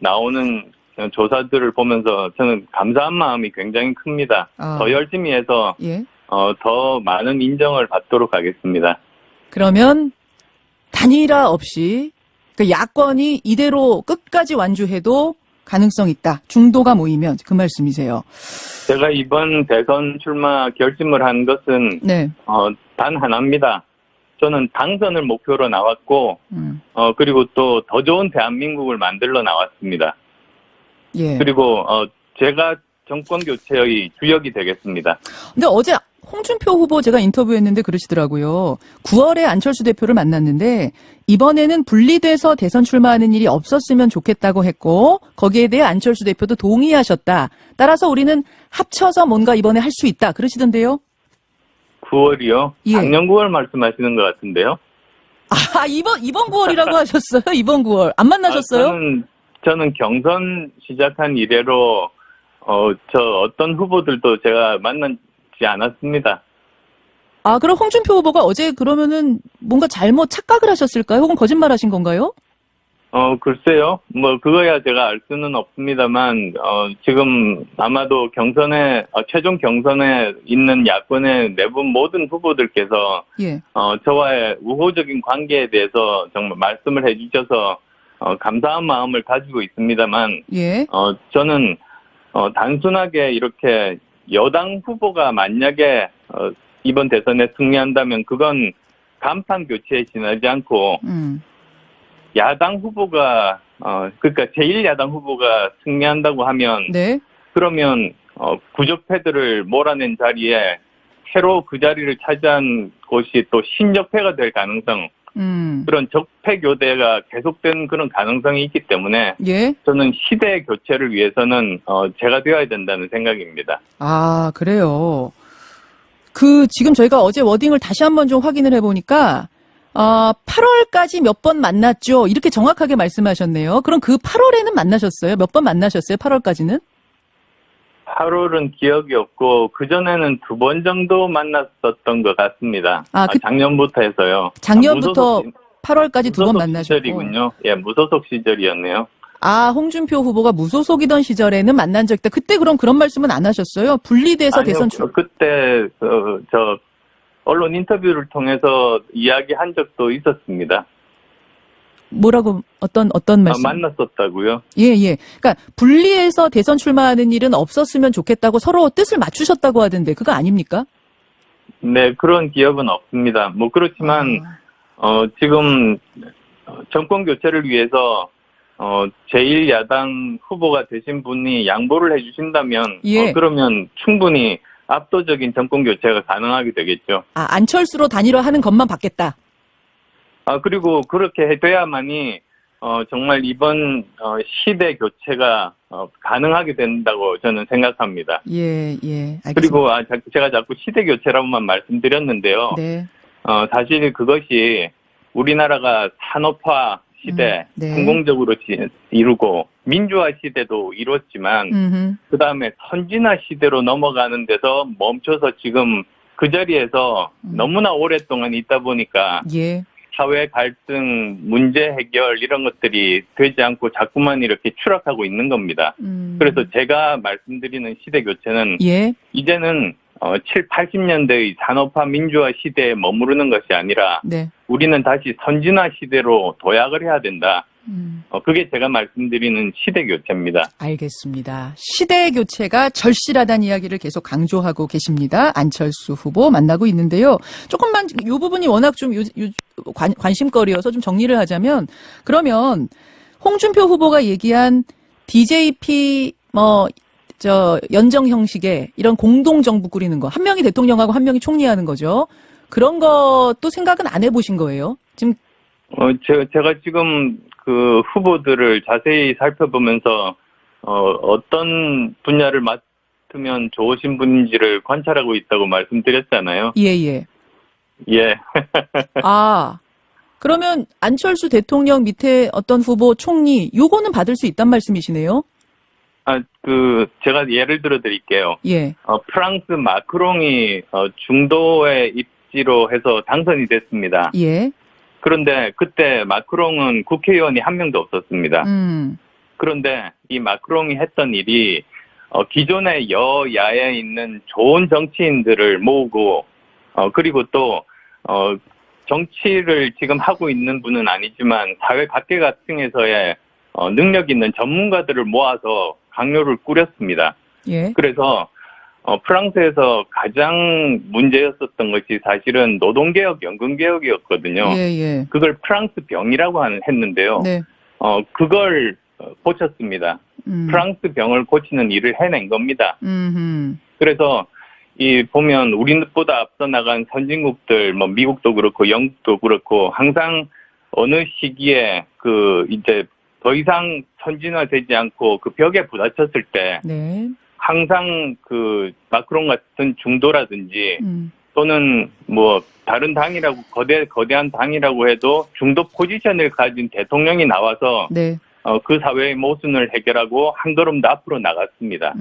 나오는 조사들을 보면서 저는 감사한 마음이 굉장히 큽니다. 더 열심히 해서, 예. 더 많은 인정을 받도록 하겠습니다. 그러면 단일화 없이, 야권이 이대로 끝까지 완주해도 가능성 있다. 중도가 모이면, 그 말씀이세요. 제가 이번 대선 출마 결심을 한 것은 네. 단 하나입니다. 저는 당선을 목표로 나왔고, 그리고 또 더 좋은 대한민국을 만들러 나왔습니다. 예. 그리고 제가 정권 교체의 주역이 되겠습니다. 근데 어제 홍준표 후보 제가 인터뷰했는데 그러시더라고요. 9월에 안철수 대표를 만났는데 이번에는 분리돼서 대선 출마하는 일이 없었으면 좋겠다고 했고, 거기에 대해 안철수 대표도 동의하셨다. 따라서 우리는 합쳐서 뭔가 이번에 할 수 있다. 그러시던데요. 9월이요? 예. 작년 9월 말씀하시는 것 같은데요. 이번 9월이라고 하셨어요? 이번 9월. 안 만나셨어요? 저는 경선 시작한 이래로 어떤 후보들도 제가 만나지 않았습니다. 그럼 홍준표 후보가 어제 그러면은 뭔가 잘못 착각을 하셨을까요? 혹은 거짓말 하신 건가요? 글쎄요. 그거야 제가 알 수는 없습니다만, 지금 아마도 최종 경선에 있는 야권의 내부 모든 후보들께서, 예. 저와의 우호적인 관계에 대해서 정말 말씀을 해주셔서, 감사한 마음을 가지고 있습니다만, 예. 저는, 단순하게 이렇게 여당 후보가 만약에, 이번 대선에 승리한다면 그건 간판 교체에 지나지 않고, 야당 후보가 그러니까 제1야당 후보가 승리한다고 하면, 네. 그러면 구적패들을 몰아낸 자리에 새로 그 자리를 차지한 곳이 또 신적패가 될 가능성, 그런 적패 교대가 계속된 그런 가능성이 있기 때문에, 예. 저는 시대 교체를 위해서는 제가 되어야 된다는 생각입니다. 그래요. 지금 저희가 어제 워딩을 다시 한번 좀 확인을 해보니까 8월까지 몇 번 만났죠. 이렇게 정확하게 말씀하셨네요. 그럼 그 8월에는 만나셨어요? 몇 번 만나셨어요? 8월까지는? 8월은 기억이 없고 그전에는 2번 정도 만났었던 것 같습니다. 작년부터 해서요. 작년부터 8월까지 2번 만나셨고. 시절이군요. 예, 무소속 시절이었네요. 홍준표 후보가 무소속이던 시절에는 만난 적 있다. 그때 그럼 그런 말씀은 안 하셨어요? 분리돼서 대선 그때 언론 인터뷰를 통해서 이야기한 적도 있었습니다. 뭐라고 어떤 말씀? 만났었다고요? 예. 그러니까 분리해서 대선 출마하는 일은 없었으면 좋겠다고 서로 뜻을 맞추셨다고 하던데 그거 아닙니까? 네, 그런 기억은 없습니다. 그렇지만 지금 정권 교체를 위해서 제1야당 후보가 되신 분이 양보를 해주신다면 그러면 충분히 압도적인 정권 교체가 가능하게 되겠죠. 안철수로 단일화하는 것만 받겠다. 그리고 그렇게 돼야만이 정말 이번 시대 교체가 가능하게 된다고 저는 생각합니다. 예, 알겠습니다. 그리고 제가 자꾸 시대 교체라고만 말씀드렸는데요. 네. 사실 그것이 우리나라가 산업화 시대 성공적으로 이루고 민주화 시대도 이뤘지만 그다음에 선진화 시대로 넘어가는 데서 멈춰서 지금 그 자리에서 너무나 오랫동안 있다 보니까 사회 갈등, 문제 해결 이런 것들이 되지 않고 자꾸만 이렇게 추락하고 있는 겁니다. 그래서 제가 말씀드리는 시대 교체는 예. 이제는 7, 80년대의 산업화 민주화 시대에 머무르는 것이 아니라 네. 우리는 다시 선진화 시대로 도약을 해야 된다. 그게 제가 말씀드리는 시대 교체입니다. 알겠습니다. 시대 교체가 절실하다는 이야기를 계속 강조하고 계십니다. 안철수 후보 만나고 있는데요. 조금만 이 부분이 워낙 좀 관심거리여서 좀 정리를 하자면 그러면 홍준표 후보가 얘기한 DJP 연정 형식의 이런 공동 정부 꾸리는 거, 한 명이 대통령하고 한 명이 총리하는 거죠. 그런 것도 생각은 안 해보신 거예요? 지금 제가 지금 그 후보들을 자세히 살펴보면서 어떤 분야를 맡으면 좋으신 분인지를 관찰하고 있다고 말씀드렸잖아요. 예. 예. 아, 그러면 안철수 대통령 밑에 어떤 후보 총리 요거는 받을 수 있단 말씀이시네요? 제가 예를 들어 드릴게요. 예. 프랑스 마크롱이 중도의 입지로 해서 당선이 됐습니다. 예. 그런데 그때 마크롱은 국회의원이 한 명도 없었습니다. 그런데 이 마크롱이 했던 일이 기존의 여야에 있는 좋은 정치인들을 모으고 그리고 또 정치를 지금 하고 있는 분은 아니지만 사회 각계각층에서의 능력 있는 전문가들을 모아서 강요를 꾸렸습니다. 예. 그래서 프랑스에서 가장 문제였었던 것이 사실은 노동개혁, 연금개혁이었거든요. 예. 그걸 프랑스 병이라고 했는데요. 네. 그걸 고쳤습니다. 프랑스 병을 고치는 일을 해낸 겁니다. 그래서 보면 우리보다 앞서 나간 선진국들, 미국도 그렇고 영국도 그렇고 항상 어느 시기에 이제 더 이상 선진화되지 않고 그 벽에 부딪혔을 때 네. 항상 마크롱 같은 중도라든지 또는 다른 당이라고 거대한 당이라고 해도 중도 포지션을 가진 대통령이 나와서 네. 그 사회의 모순을 해결하고 한 걸음 더 앞으로 나갔습니다.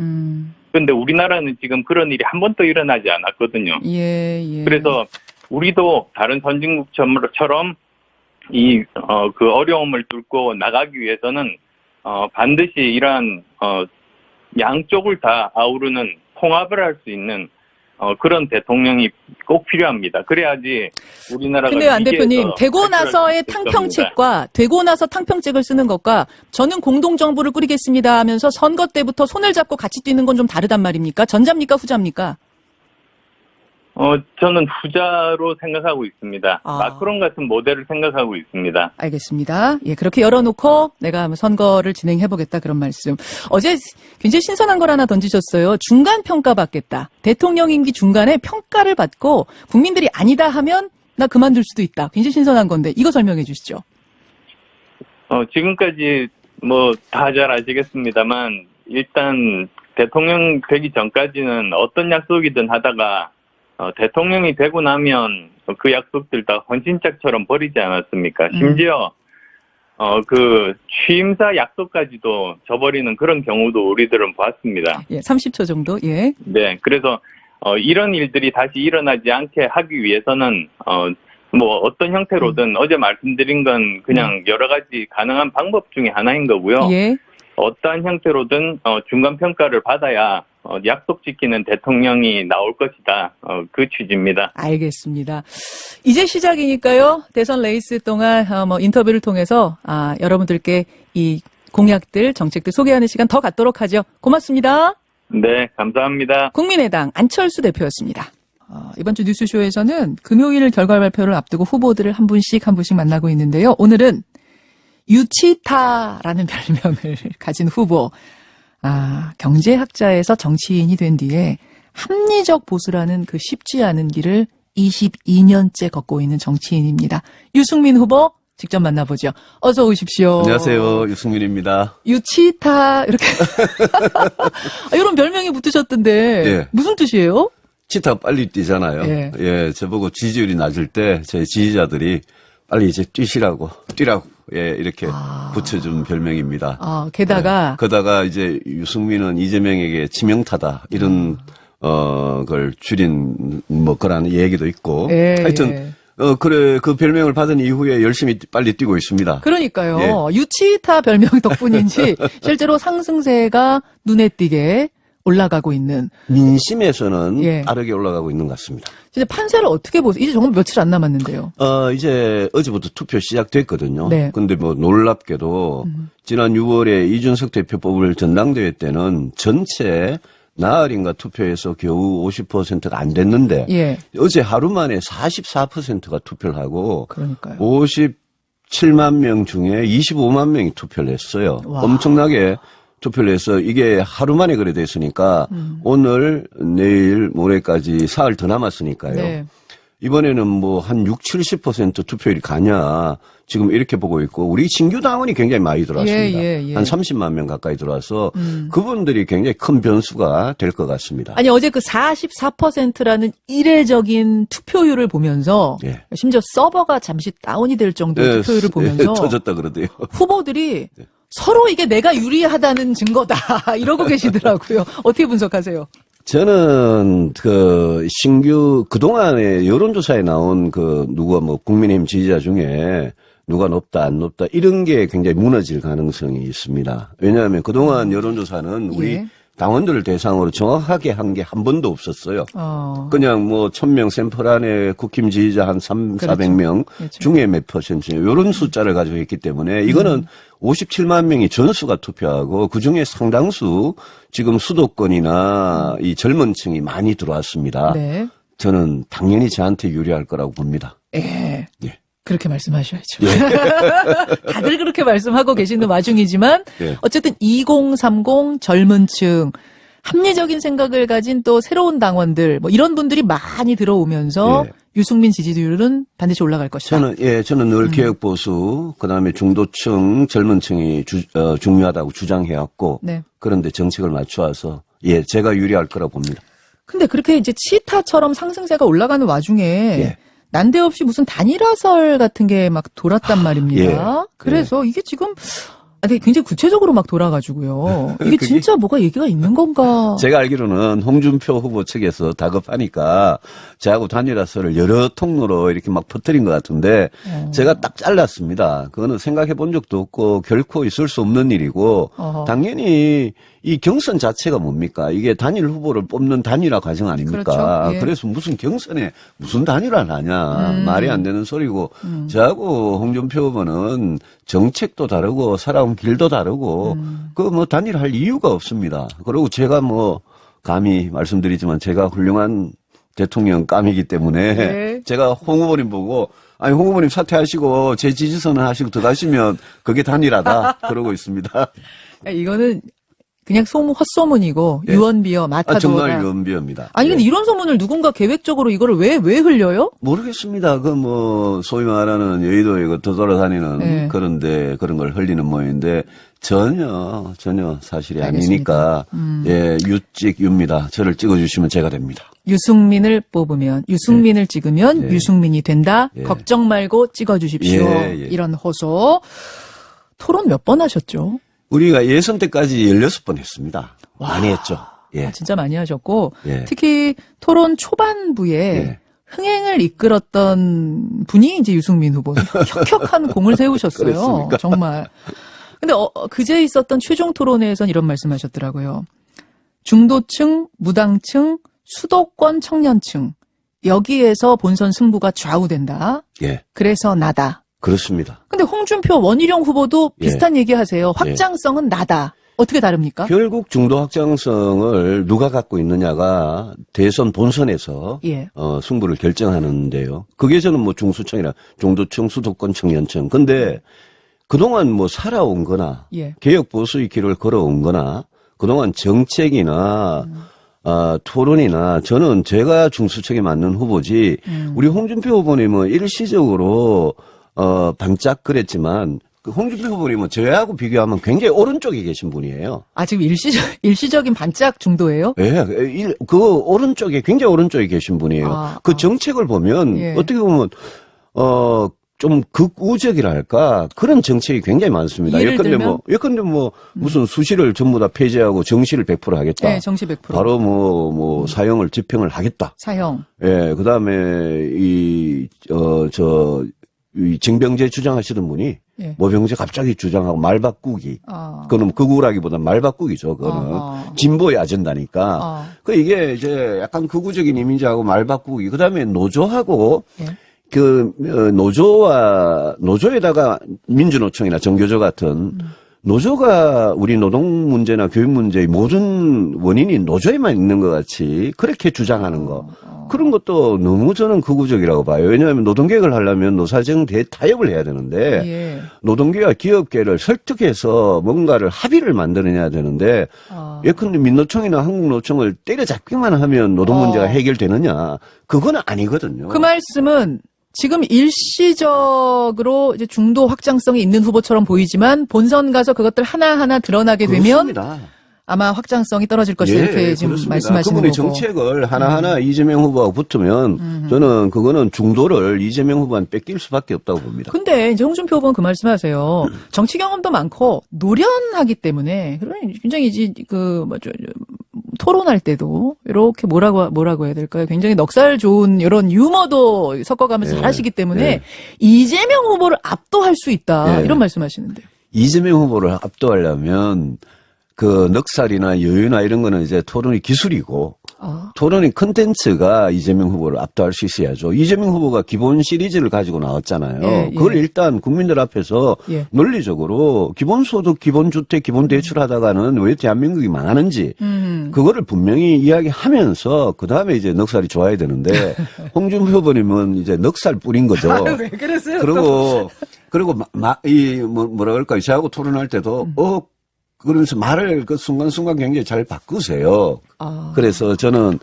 그런데 우리나라는 지금 그런 일이 한 번도 일어나지 않았거든요. 예. 그래서 우리도 다른 선진국처럼 그 어려움을 뚫고 나가기 위해서는 반드시 이러한 양쪽을 다 아우르는 통합을 할 수 있는 그런 대통령이 꼭 필요합니다. 그래야지 우리나라가. 근데 안 대표님, 되고 나서의 탕평책과 되고 나서 탕평책을 쓰는 것과 저는 공동정부를 꾸리겠습니다 하면서 선거 때부터 손을 잡고 같이 뛰는 건 좀 다르단 말입니까? 전자입니까? 후자입니까? 저는 후자로 생각하고 있습니다. 마크롱 같은 모델을 생각하고 있습니다. 알겠습니다. 예, 그렇게 열어놓고 내가 한번 선거를 진행해보겠다 그런 말씀. 어제 굉장히 신선한 걸 하나 던지셨어요. 중간 평가 받겠다. 대통령 임기 중간에 평가를 받고 국민들이 아니다 하면 나 그만둘 수도 있다. 굉장히 신선한 건데 이거 설명해 주시죠. 지금까지 다 잘 아시겠습니다만 일단 대통령 되기 전까지는 어떤 약속이든 하다가 대통령이 되고 나면 그 약속들 다 헌신짝처럼 버리지 않았습니까? 심지어 취임사 약속까지도 저버리는 그런 경우도 우리들은 봤습니다. 예, 30초 정도. 예. 네, 그래서 이런 일들이 다시 일어나지 않게 하기 위해서는 어떤 형태로든 어제 말씀드린 건 그냥 여러 가지 가능한 방법 중에 하나인 거고요. 예. 어떠한 형태로든 중간 평가를 받아야 약속 지키는 대통령이 나올 것이다. 그 취지입니다. 알겠습니다. 이제 시작이니까요. 대선 레이스 동안 인터뷰를 통해서 여러분들께 이 공약들, 정책들 소개하는 시간 더 갖도록 하죠. 고맙습니다. 네, 감사합니다. 국민의당 안철수 대표였습니다. 이번 주 뉴스쇼에서는 금요일 결과 발표를 앞두고 후보들을 한 분씩 만나고 있는데요. 오늘은 유치타라는 별명을 가진 후보, 경제학자에서 정치인이 된 뒤에 합리적 보수라는 그 쉽지 않은 길을 22년째 걷고 있는 정치인입니다. 유승민 후보 직접 만나보죠. 어서 오십시오. 안녕하세요. 유승민입니다. 유치타 이렇게 이런 별명이 붙으셨던데 예. 무슨 뜻이에요? 치타가 빨리 뛰잖아요. 예. 저보고 지지율이 낮을 때 저희 지지자들이 빨리 이제 뛰라고 이렇게 붙여준 별명입니다. 게다가 그러다가 이제 유승민은 이재명에게 지명타다 이런 걸 줄인 그런 얘기도 있고 하여튼 그래, 그 별명을 받은 이후에 열심히 빨리 뛰고 있습니다. 그러니까요. 유치타 별명 덕분인지 실제로 상승세가 눈에 띄게 올라가고 있는. 민심에서는 빠르게 올라가고 있는 것 같습니다. 진짜 판세를 어떻게 보세요? 이제 정말 며칠 안 남았는데요. 이제 어제부터 투표 시작됐거든요. 네. 근데 뭐 놀랍게도 지난 6월에 이준석 대표 뽑을 전당대회 때는 전체 나흘인가 투표해서 겨우 50%가 안 됐는데 어제 하루 만에 44%가 투표를 하고 그러니까요. 57만 명 중에 25만 명이 투표를 했어요. 와. 엄청나게 투표를 해서 이게 하루 만에 그래 됐으니까 오늘 내일 모레까지 사흘 더 남았으니까요. 네. 이번에는 뭐 한 60~70% 투표율이 가냐 지금 이렇게 보고 있고 우리 신규 당원이 굉장히 많이 들어왔습니다. 한 30만 명 가까이 들어와서 그분들이 굉장히 큰 변수가 될 것 같습니다. 아니 어제 그 44%라는 이례적인 투표율을 보면서 심지어 서버가 잠시 다운이 될 정도의 투표율을 보면서 터졌다 그러대요. 후보들이 서로 이게 내가 유리하다는 증거다 이러고 계시더라고요. 어떻게 분석하세요? 저는 그동안에 여론조사에 나온 누가 뭐 국민의힘 지지자 중에 누가 높다 안 높다 이런 게 굉장히 무너질 가능성이 있습니다. 왜냐하면 그동안 여론조사는 우리 당원들을 대상으로 정확하게 한 게 한 번도 없었어요. 그냥 뭐 1000명 샘플 안에 국힘 지지자 한 400명 중에 몇 퍼센트 이런 숫자를 가지고 있기 때문에 이거는 57만 명이 전수가 투표하고 그중에 상당수 지금 수도권이나 이 젊은 층이 많이 들어왔습니다. 저는 당연히 저한테 유리할 거라고 봅니다. 그렇게 말씀하셔야죠. 다들 그렇게 말씀하고 계시는 와중이지만 어쨌든 2030 젊은 층 합리적인 생각을 가진 또 새로운 당원들 뭐 이런 분들이 많이 들어오면서 유승민 지지율은 반드시 올라갈 것이다. 저는 늘 개혁 보수 그다음에 중도층 젊은 층이 중요하다고 주장해왔고 그런데 정책을 맞춰와서 제가 유리할 거라고 봅니다. 근데 그렇게 이제 치타처럼 상승세가 올라가는 와중에 난데없이 무슨 단일화설 같은 게 막 돌았단 말입니다. 그래서 이게 지금 굉장히 구체적으로 막 돌아가지고요. 이게 진짜 뭐가 얘기가 있는 건가? 제가 알기로는 홍준표 후보 측에서 다급하니까 저하고 단일화설을 여러 통로로 이렇게 막 퍼뜨린 것 같은데 제가 딱 잘랐습니다. 그거는 생각해 본 적도 없고 결코 있을 수 없는 일이고 당연히 이 경선 자체가 뭡니까? 이게 단일 후보를 뽑는 단일화 과정 아닙니까? 그래서 무슨 경선에 무슨 단일화를 하냐. 말이 안 되는 소리고 저하고 홍준표 후보는 정책도 다르고 살아온 길도 다르고 뭐 단일화할 이유가 없습니다. 그리고 제가 뭐 감히 말씀드리지만 제가 훌륭한 대통령 감이기 때문에 제가 홍 후보님 보고 홍 후보님 사퇴하시고 제 지지선을 하시고 들어가시면 그게 단일화다 그러고 있습니다. 이거는 그냥 헛소문이고 유언비어 마타도가. 정말 유언비어입니다. 아니 근데 이런 소문을 누군가 계획적으로 이거를 왜 흘려요? 모르겠습니다. 소위 말하는 여의도에 돌아다니는 그런 걸 흘리는 모양인데 전혀 사실이 아니니까 유찍유입니다. 저를 찍어주시면 제가 됩니다. 유승민을 찍으면 유승민이 된다. 걱정 말고 찍어주십시오. 이런 호소. 토론 몇 번 하셨죠? 우리가 예선 때까지 16번 했습니다. 많이 했죠. 진짜 많이 하셨고 특히 토론 초반부에 흥행을 이끌었던 분이 이제 유승민 후보. 혁혁한 공을 세우셨어요. 그랬습니까? 정말. 근데 그제 있었던 최종 토론회에서는 이런 말씀하셨더라고요. 중도층, 무당층, 수도권 청년층 여기에서 본선 승부가 좌우된다. 그래서 나다. 그렇습니다. 근데 홍준표, 원희룡 후보도 비슷한 얘기 하세요. 확장성은 나다. 어떻게 다릅니까? 결국 중도 확장성을 누가 갖고 있느냐가 대선 본선에서 승부를 결정하는데요. 그게 저는 뭐 중수층이나 중도층, 수도권, 청년층. 근데 그동안 뭐 살아온 거나 개혁 보수의 길을 걸어온 거나 그동안 정책이나 토론이나 저는 제가 중수층에 맞는 후보지 우리 홍준표 후보님은 일시적으로 반짝거렸지만 홍준표 후보님은 저하고 비교하면 굉장히 오른쪽에 계신 분이에요. 지금 일시적인 반짝 정도예요? 굉장히 오른쪽에 계신 분이에요. 그 정책을 보면 어떻게 보면 좀 극우적이랄까 그런 정책이 굉장히 많습니다. 예를 들면? 예컨대 무슨 수시를 전부 다 폐지하고 정시를 100% 하겠다. 네, 정시 100%. 바로 사형을 집행을 하겠다. 사형. 예, 그다음에 이 징병제 주장하시던 분이 예. 모병제 갑자기 주장하고 말 바꾸기. 그거는 극우라기보다 말 바꾸기죠. 그거는 진보의 아젠다니까. 이게 이제 약간 극우적인 이미지하고 말 바꾸기. 그다음에 노조하고 예. 노조에다가 민주노총이나 정교조 같은 노조가 우리 노동 문제나 교육 문제의 모든 원인이 노조에만 있는 것 같이 그렇게 주장하는 거. 그런 것도 너무 저는 극우적이라고 봐요. 왜냐하면 노동개혁을 하려면 노사정 대타협을 해야 되는데 예. 노동계와 기업계를 설득해서 뭔가를 합의를 만들어내야 되는데 예컨대 민노총이나 한국노총을 때려잡기만 하면 노동 문제가 해결되느냐. 그건 아니거든요. 그 말씀은 지금 일시적으로 이제 중도 확장성이 있는 후보처럼 보이지만 본선 가서 그것들 하나하나 드러나게 되면 그렇습니다. 아마 확장성이 떨어질 것이다 이렇게 지금 그렇습니다. 말씀하시는 그분의 거고. 정책을 하나하나 이재명 후보하고 붙으면 저는 그거는 중도를 이재명 후보한테 뺏길 수밖에 없다고 봅니다. 근데 이제 홍준표 후보는 그 말씀하세요. 정치 경험도 많고 노련하기 때문에 굉장히 이제 토론할 때도 이렇게 뭐라고 해야 될까요? 굉장히 넉살 좋은 이런 유머도 섞어가면서 잘하시기 때문에 이재명 후보를 압도할 수 있다 이런 말씀하시는데요. 이재명 후보를 압도하려면 그 넉살이나 여유나 이런 거는 이제 토론이 기술이고 토론의 컨텐츠가 이재명 후보를 압도할 수 있어야죠. 이재명 후보가 기본 시리즈를 가지고 나왔잖아요. 그걸 일단 국민들 앞에서 논리적으로 기본소득, 기본주택, 기본대출 하다가는 왜 대한민국이 망하는지 그거를 분명히 이야기하면서 그 다음에 이제 넉살이 좋아야 되는데 홍준표 후보님은 이제 넉살 뿌린 거죠. 왜 그랬어요? 그리고 뭐라 그럴까요? 저하고 토론할 때도 그러면서 말을 그 순간순간 굉장히 잘 바꾸세요. 그래서 저는,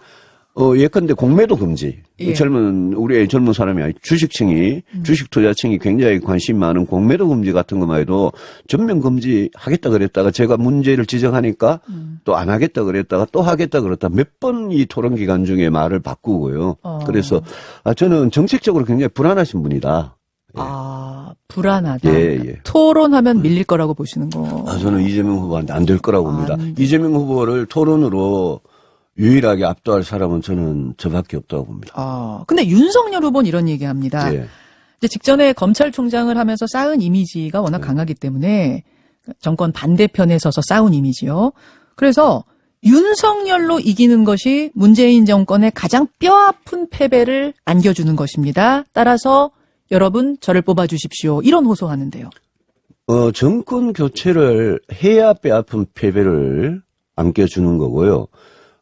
예컨대 공매도 금지. 우리의 젊은 사람이 아니, 주식 투자층이 굉장히 관심 많은 공매도 금지 같은 것만 해도 전면 금지 하겠다 그랬다가 제가 문제를 지적하니까 또 안 하겠다 그랬다가 또 하겠다 그랬다 몇 번 이 토론 기간 중에 말을 바꾸고요. 그래서, 저는 정책적으로 굉장히 불안하신 분이다. 불안하다. 예. 토론하면 밀릴 거라고 보시는 거. 저는 이재명 후보한테 안 될 거라고 봅니다. 이재명 후보를 토론으로 유일하게 압도할 사람은 저는 저밖에 없다고 봅니다. 근데 윤석열 후보는 이런 얘기 합니다. 이제 직전에 검찰총장을 하면서 쌓은 이미지가 워낙 강하기 때문에 정권 반대편에 서서 쌓은 이미지요. 그래서 윤석열로 이기는 것이 문재인 정권의 가장 뼈아픈 패배를 안겨주는 것입니다. 따라서 여러분 저를 뽑아주십시오. 이런 호소하는데요. 정권 교체를 해야 뼈아픈 패배를 안겨주는 거고요.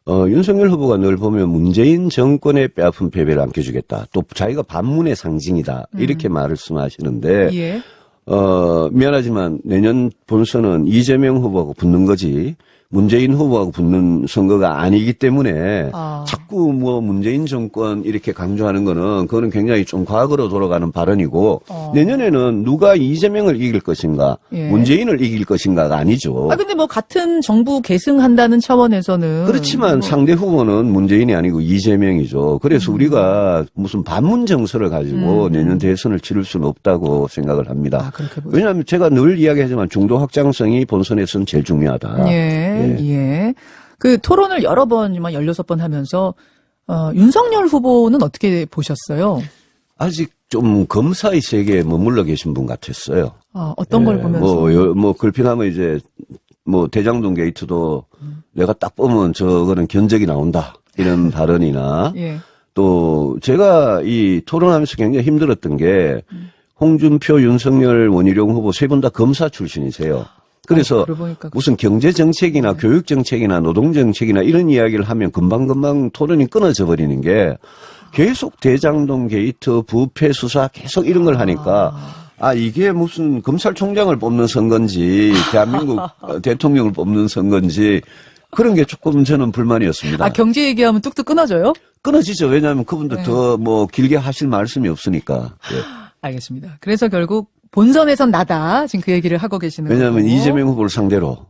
윤석열 후보가 늘 보면 문재인 정권의 뼈아픈 패배를 안겨주겠다. 또 자기가 반문의 상징이다. 이렇게 말씀하시는데 미안하지만 내년 본선은 이재명 후보하고 붙는 거지 문재인 후보하고 붙는 선거가 아니기 때문에 자꾸 문재인 정권 이렇게 강조하는 거는 그거는 굉장히 좀 과거로 돌아가는 발언이고 내년에는 누가 이재명을 이길 것인가 문재인을 이길 것인가가 아니죠. 근데 같은 정부 계승한다는 차원에서는 그렇지만 상대 후보는 문재인이 아니고 이재명이죠. 그래서 우리가 무슨 반문 정서를 가지고 내년 대선을 치를 수는 없다고 생각을 합니다. 왜냐하면 제가 늘 이야기하지만 중도 확장성이 본선에서는 제일 중요하다. 그 토론을 여러 번, 16번 하면서, 윤석열 후보는 어떻게 보셨어요? 아직 좀 검사의 세계에 머물러 계신 분 같았어요. 어떤 걸 보면서? 걸핏하면 이제, 대장동 게이트도 내가 딱 보면 저거는 견적이 나온다. 이런 발언이나. 또, 제가 이 토론하면서 굉장히 힘들었던 게, 홍준표, 윤석열, 원희룡 후보 세 분 다 검사 출신이세요. 그래서 무슨 경제정책이나 교육정책이나 노동정책이나 이런 이야기를 하면 금방금방 토론이 끊어져 버리는 게 계속 대장동 게이트, 부패 수사 계속 이런 걸 하니까 이게 무슨 검찰총장을 뽑는 선거인지 대한민국 대통령을 뽑는 선거인지 그런 게 조금 저는 불만이었습니다. 경제 얘기하면 뚝뚝 끊어져요? 끊어지죠. 왜냐하면 그분들 더 길게 하실 말씀이 없으니까. 알겠습니다. 그래서 결국 본선에선 나다. 지금 그 얘기를 하고 계시는 거예요. 왜냐하면 이재명 후보를 상대로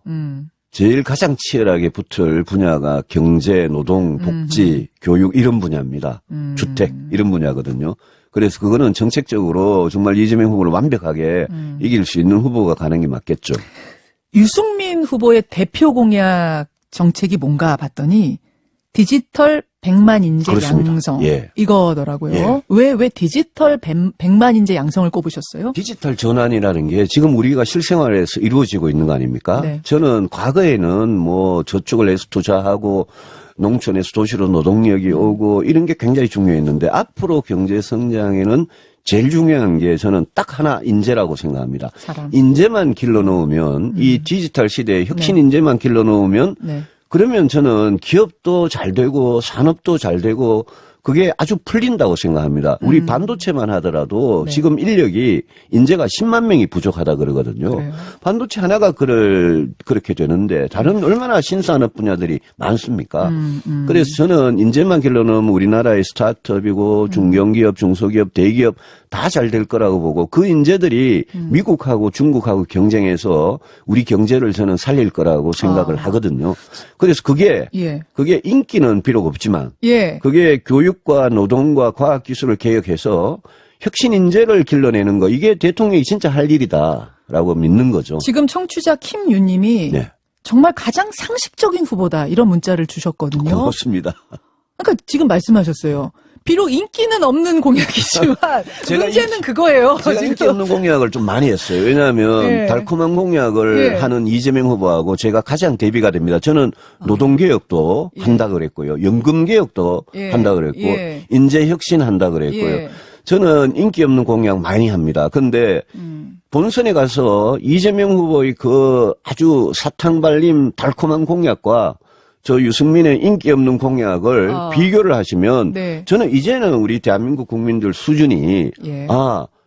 제일 가장 치열하게 붙을 분야가 경제, 노동, 복지, 교육 이런 분야입니다. 주택 이런 분야거든요. 그래서 그거는 정책적으로 정말 이재명 후보를 완벽하게 이길 수 있는 후보가 가는 게 맞겠죠. 유승민 후보의 대표 공약 정책이 뭔가 봤더니 디지털 100만 인재 그렇습니다. 양성 예. 이거더라고요. 예. 왜 디지털 100만 인재 양성을 꼽으셨어요? 디지털 전환이라는 게 지금 우리가 실생활에서 이루어지고 있는 거 아닙니까? 네. 저는 과거에는 뭐 저축을 해서 투자하고 농촌에서 도시로 노동력이 오고 이런 게 굉장히 중요했는데 앞으로 경제 성장에는 제일 중요한 게 저는 딱 하나 인재라고 생각합니다. 사람. 인재만 길러 놓으면 이 디지털 시대에 혁신 인재만 길러 놓으면 네. 그러면 저는 기업도 잘 되고 산업도 잘 되고 그게 아주 풀린다고 생각합니다. 우리 반도체만 하더라도 네. 지금 인력이 인재가 10만 명이 부족하다 그러거든요. 그래요? 반도체 하나가 그렇게 되는데 다른 얼마나 신산업 분야들이 많습니까? 그래서 저는 인재만 길러놓으면 우리나라의 스타트업이고 중견기업, 중소기업, 대기업 다 잘 될 거라고 보고 그 인재들이 미국하고 중국하고 경쟁해서 우리 경제를 저는 살릴 거라고 생각을 하거든요. 그래서 그게 예. 인기는 비록 없지만 예. 그게 교육과 노동과 과학기술을 개혁해서 혁신 인재를 길러내는 거 이게 대통령이 진짜 할 일이다라고 믿는 거죠. 지금 청취자 김유님이 네. 정말 가장 상식적인 후보다 이런 문자를 주셨거든요. 고맙습니다. 그러니까 지금 말씀하셨어요. 비록 인기는 없는 공약이지만 제가 문제는 그거예요. 제가 지금. 인기 없는 공약을 좀 많이 했어요. 왜냐하면 예. 달콤한 공약을 예. 하는 이재명 후보하고 제가 가장 대비가 됩니다. 저는 노동개혁도 예. 한다 그랬고요. 연금개혁도 예. 한다 그랬고 예. 인재혁신 한다 그랬고요. 예. 저는 인기 없는 공약 많이 합니다. 근데 본선에 가서 이재명 후보의 그 아주 사탕 발림 달콤한 공약과 저 유승민의 인기 없는 공약을 비교를 하시면 네. 저는 이제는 우리 대한민국 국민들 수준이 예.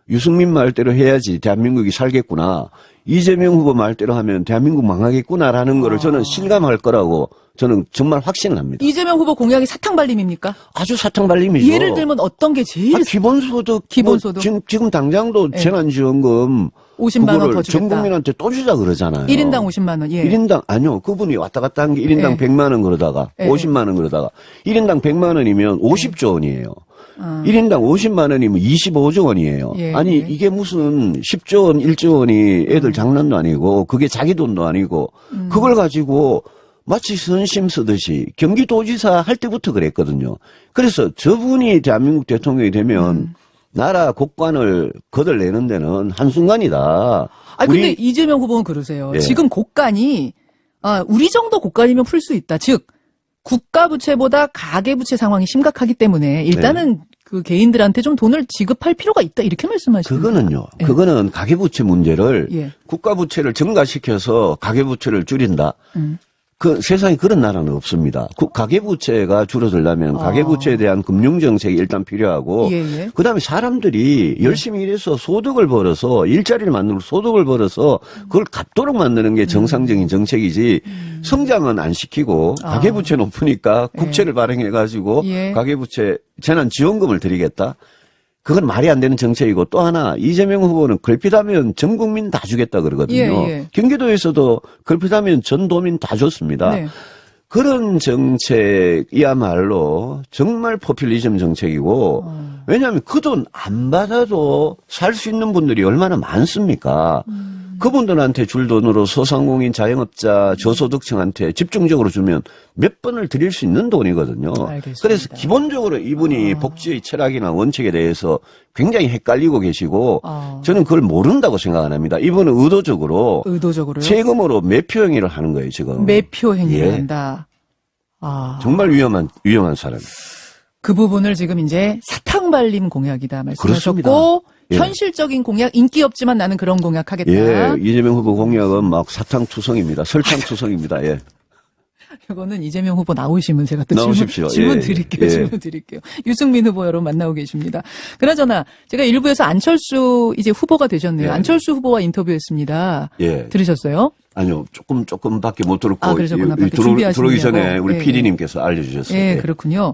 유승민 말대로 해야지 대한민국이 살겠구나. 이재명 후보 말대로 하면 대한민국 망하겠구나라는 거를 저는 실감할 거라고 저는 정말 확신을 합니다. 이재명 후보 공약이 사탕발림입니까? 아주 사탕 발림이죠. 예를 들면 어떤 게 제일 기본소득. 기본소득. 지금 당장도 네. 재난지원금 50만 원 그거를 더 주겠다. 전 국민한테 또 주자 그러잖아요. 1인당 50만 원. 예. 1인당 아니요. 그분이 왔다 갔다 한 게 1인당 예. 100만 원 그러다가 예. 50만 원 그러다가 1인당 100만 원이면 50조 원이에요. 1인당 50만 원이면 25조 원이에요. 예, 아니 예. 이게 무슨 10조 원, 1조 원이 애들 장난도 아니고 그게 자기 돈도 아니고 그걸 가지고 마치 선심 쓰듯이 경기도지사 할 때부터 그랬거든요. 그래서 저분이 대한민국 대통령이 되면 나라 곳간을 거들내는 데는 한순간이다. 근데 이재명 후보는 그러세요. 예. 지금 곳간이 우리 정도 곳간이면 풀 수 있다. 즉 국가 부채보다 가계 부채 상황이 심각하기 때문에 일단은 그 개인들한테 좀 돈을 지급할 필요가 있다. 이렇게 말씀하십니다. 그거는요. 예. 그거는 가계부채 문제를 예. 국가부채를 증가시켜서 가계부채를 줄인다. 그 세상에 그런 나라는 없습니다. 가계부채가 줄어들려면 가계부채에 대한 금융정책이 일단 필요하고 예. 그다음에 사람들이 열심히 일해서 소득을 벌어서 일자리를 만들고 소득을 벌어서 그걸 갚도록 만드는 게 정상적인 정책이지 성장은 안 시키고 가계부채 높으니까 국채를 발행해가지고 예. 가계부채 재난지원금을 드리겠다. 그건 말이 안 되는 정책이고 또 하나 이재명 후보는 걸핏하면 전 국민 다 주겠다 그러거든요. 예. 경기도에서도 걸핏하면 전 도민 다 줬습니다. 네. 그런 정책이야말로 정말 포퓰리즘 정책이고 왜냐하면 그 돈 안 받아도 살 수 있는 분들이 얼마나 많습니까? 그분들한테 줄 돈으로 소상공인, 자영업자, 저소득층한테 집중적으로 주면 몇 번을 드릴 수 있는 돈이거든요. 알겠습니다. 그래서 기본적으로 이분이 복지의 철학이나 원칙에 대해서 굉장히 헷갈리고 계시고 저는 그걸 모른다고 생각 안 합니다. 이분은 의도적으로요? 세금으로 매표 행위를 하는 거예요, 지금. 매표 행위를 예. 한다. 정말 위험한 사람이에요. 그 부분을 지금 이제 사탕발림 공약이다 말씀하셨고 그렇습니다. 예. 현실적인 공약 인기 없지만 나는 그런 공약 하겠다. 예, 이재명 후보 공약은 막 사탕투성입니다. 설탕투성입니다. 예. 이거는 이재명 후보 나오시면 제가 또 나오십시오. 질문 예. 드릴게요. 예. 질문 드릴게요. 유승민 후보 여러분 만나고 계십니다. 그나저나 제가 일부에서 안철수 이제 후보가 되셨네요. 예. 안철수 후보와 인터뷰했습니다. 예. 들으셨어요? 아니요, 조금밖에 못 들었고. 그러셨구나. 들어오기 전에 우리 예, PD님께서 알려주셨어요. 예, 그렇군요.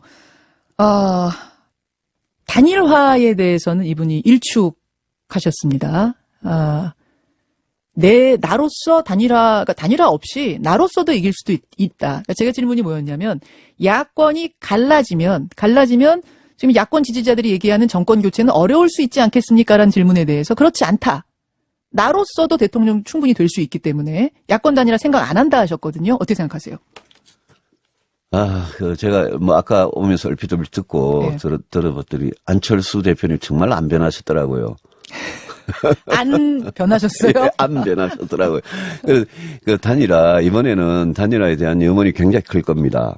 단일화에 대해서는 이분이 일축하셨습니다. 나로서 그러니까 단일화 없이 나로서도 이길 수도 있다. 그러니까 제가 질문이 뭐였냐면 야권이 갈라지면 지금 야권 지지자들이 얘기하는 정권 교체는 어려울 수 있지 않겠습니까라는 질문에 대해서 그렇지 않다. 나로서도 대통령 충분히 될 수 있기 때문에 야권 단일화 생각 안 한다 하셨거든요. 어떻게 생각하세요? 제가 아까 오면서 얼핏 듣고 들어봤더니 안철수 대표님 정말 안 변하셨더라고요. 안 변하셨어요? 예, 안 변하셨더라고요. 이번에는 단일화에 대한 염원이 굉장히 클 겁니다.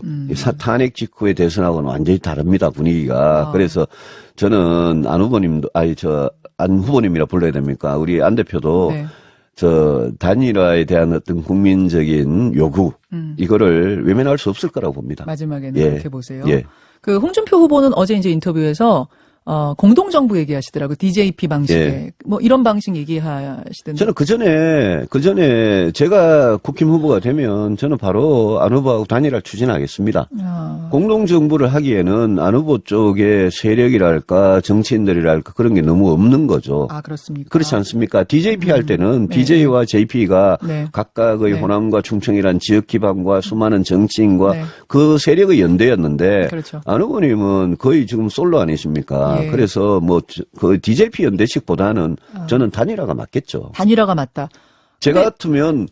탄핵 직후의 대선하고는 완전히 다릅니다, 분위기가. 그래서 저는 안 후보님이라 불러야 됩니까? 우리 안 대표도 네. 단일화에 대한 어떤 국민적인 요구, 이거를 외면할 수 없을 거라고 봅니다. 마지막에는 예. 이렇게 보세요. 예. 홍준표 후보는 어제 이제 인터뷰에서 공동정부 얘기하시더라고요. DJP 방식에. 예. 이런 방식 얘기하시던데. 저는 그 전에 제가 국힘 후보가 되면 저는 바로 안 후보하고 단일화를 추진하겠습니다. 공동정부를 하기에는 안 후보 쪽의 세력이랄까 정치인들이랄까 그런 게 너무 없는 거죠. 그렇습니까? 그렇지 않습니까? DJP 할 때는 DJ와 JP가 각각의 호남과 충청이란 지역 기반과 수많은 정치인과 그 세력의 연대였는데 그렇죠. 안 후보님은 거의 지금 솔로 아니십니까? 그래서 그 DJP 연대식보다는 저는 단일화가 맞겠죠. 단일화가 맞다. 제 같으면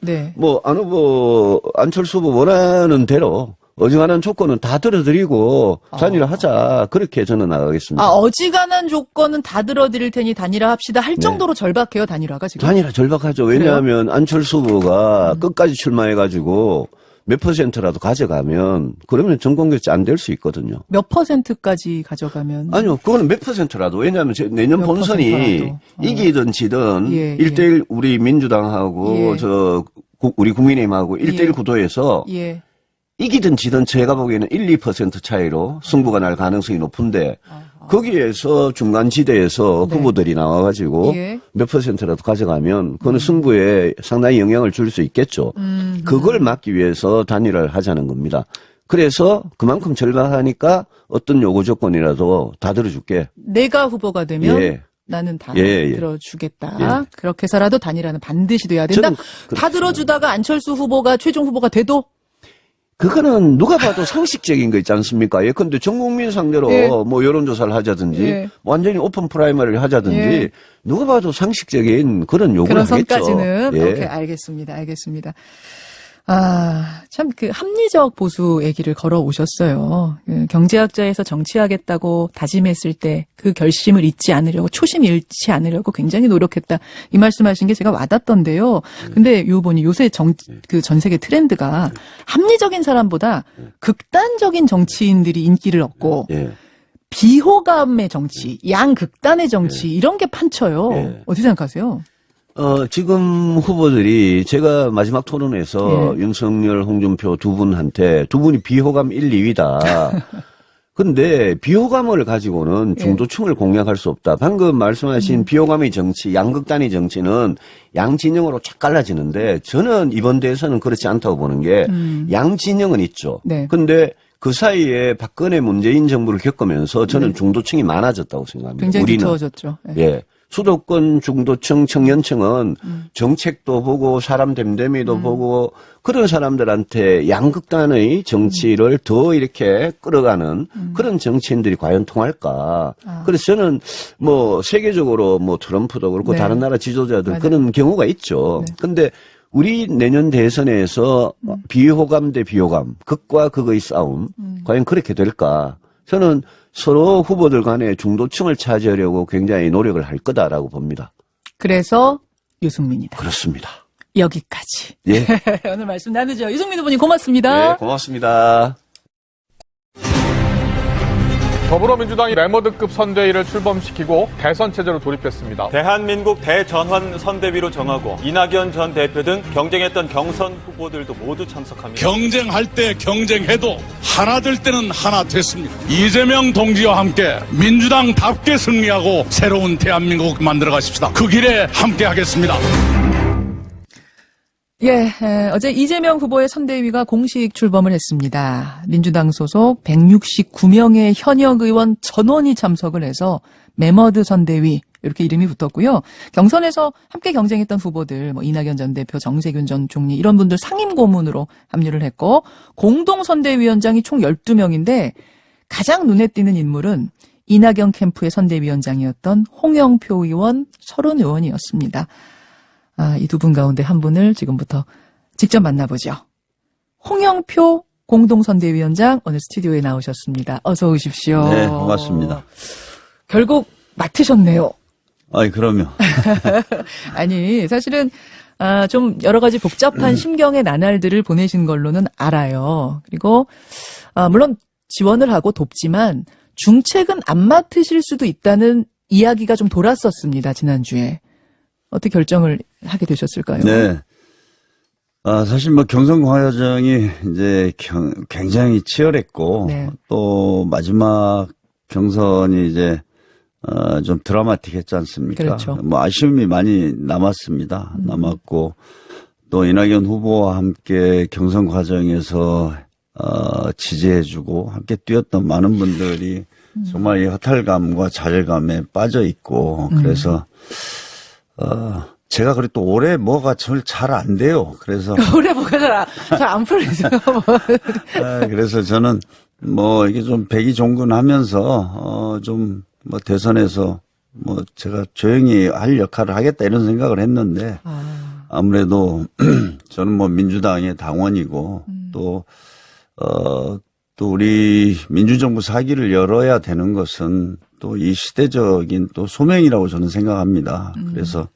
안 후보 안철수 후보 원하는 대로 어지간한 조건은 다 들어드리고 단일화하자. 그렇게 저는 나가겠습니다. 어지간한 조건은 다 들어드릴 테니 단일화합시다 할 정도로 절박해요, 단일화가 지금. 단일화 절박하죠. 왜냐하면 안철수 후보가 끝까지 출마해가지고 몇 %라도 가져가면 그러면 정권교체 안 될 수 있거든요. 몇 %까지 가져가면? 아니요. 그거는 몇 %라도. 왜냐하면 내년 본선이 이기든 지든 1대1 우리 민주당하고 우리 국민의힘하고 1대1 구도에서 이기든 지든 제가 보기에는 1, 2% 차이로 승부가 날 가능성이 높은데 거기에서 중간 지대에서 후보들이 나와가지고 몇 %라도 가져가면 그거는 승부에 상당히 영향을 줄 수 있겠죠. 그걸 막기 위해서 단일화를 하자는 겁니다. 그래서 그만큼 절박하니까 어떤 요구 조건이라도 다 들어줄게. 내가 후보가 되면 나는 다 들어주겠다. 그렇게 해서라도 단일화는 반드시 돼야 된다. 다 들어주다가 안철수 후보가 최종 후보가 돼도 그거는 누가 봐도 상식적인 거 있지 않습니까? 예컨대 전 국민 상대로 뭐 여론조사를 하자든지 완전히 오픈 프라이머리를 하자든지 누가 봐도 상식적인 그런 요구를 하겠죠. 그런 선까지는 오케이, 알겠습니다. 참 합리적 보수 얘기를 걸어 오셨어요. 경제학자에서 정치하겠다고 다짐했을 때 그 결심을 잊지 않으려고 초심 잃지 않으려고 굉장히 노력했다. 이 말씀하신 게 제가 와닿던데요. 근데 유 후보님 요새 전 세계 트렌드가 합리적인 사람보다 극단적인 정치인들이 인기를 얻고 비호감의 정치, 양극단의 정치 이런 게 판쳐요. 어떻게 생각하세요? 지금 후보들이 제가 마지막 토론에서 윤석열, 홍준표 두 분이 비호감 1, 2위다. 근데 비호감을 가지고는 중도층을 공략할 수 없다. 방금 말씀하신 비호감의 정치, 양극단의 정치는 양진영으로 착 갈라지는데 저는 이번 대회에서는 그렇지 않다고 보는 게 양진영은 있죠. 근데 그 사이에 박근혜 문재인 정부를 겪으면서 저는 중도층이 많아졌다고 생각합니다. 굉장히 우리는. 두터워졌죠. 수도권 중도층 청년층은 정책도 보고 사람 됨됨이도 보고 그런 사람들한테 양극단의 정치를 더 이렇게 끌어가는 그런 정치인들이 과연 통할까. 그래서 저는 세계적으로 트럼프도 그렇고 다른 나라 지도자들 그런 경우가 있죠. 근데 우리 내년 대선에서 비호감 대 비호감, 극과 극의 싸움, 과연 그렇게 될까? 저는 서로 후보들 간에 중도층을 차지하려고 굉장히 노력을 할 거다라고 봅니다. 그래서 유승민이다. 그렇습니다. 여기까지. 오늘 말씀 나누죠. 유승민 후보님 고맙습니다. 네, 고맙습니다. 더불어민주당이 레머드급 선대위를 출범시키고 대선 체제로 돌입했습니다. 대한민국 대전환 선대위로 정하고 이낙연 전 대표 등 경쟁했던 경선 후보들도 모두 참석합니다. 경쟁할 때 경쟁해도 하나 될 때는 하나 됐습니다. 이재명 동지와 함께 민주당답게 승리하고 새로운 대한민국 만들어 가십시다. 그 길에 함께 하겠습니다. 어제 이재명 후보의 선대위가 공식 출범을 했습니다. 민주당 소속 169명의 현역 의원 전원이 참석을 해서 메머드 선대위 이렇게 이름이 붙었고요. 경선에서 함께 경쟁했던 후보들, 뭐 이낙연 전 대표, 정세균 전 총리 이런 분들 상임 고문으로 합류를 했고 공동선대위원장이 총 12명인데 가장 눈에 띄는 인물은 이낙연 캠프의 선대위원장이었던 홍영표 의원, 설훈 의원이었습니다. 이 두 분 가운데 한 분을 지금부터 직접 만나보죠. 홍영표 공동선대위원장 오늘 스튜디오에 나오셨습니다. 어서 오십시오. 네, 고맙습니다. 결국 맡으셨네요. 아이, 그럼요. 아니, 사실은 좀 여러 가지 복잡한 심경의 나날들을 보내신 걸로는 알아요. 그리고 물론 지원을 하고 돕지만 중책은 안 맡으실 수도 있다는 이야기가 좀 돌았었습니다. 지난주에. 어떻게 결정을 하게 되셨을까요? 네. 사실 뭐 경선 과정이 이제 굉장히 치열했고, 네. 또 마지막 경선이 이제, 좀 드라마틱했지 않습니까? 그렇죠. 뭐 아쉬움이 많이 남았습니다. 남았고, 또 이낙연 후보와 함께 경선 과정에서, 지지해주고 함께 뛰었던 많은 분들이 정말 이 허탈감과 좌절감에 빠져 있고, 그래서, 제가 그리고 또 올해 뭐가 잘 안 돼요. 그래서. 올해 뭐가 잘 안 풀리세요. 그래서 저는 뭐 이게 좀 백이종근하면서, 좀 뭐 대선에서 뭐 제가 조용히 할 역할을 하겠다 이런 생각을 했는데, 아무래도 저는 뭐 민주당의 당원이고, 또 우리 민주정부 사기를 열어야 되는 것은 또 이 시대적인 또 소명이라고 저는 생각합니다. 그래서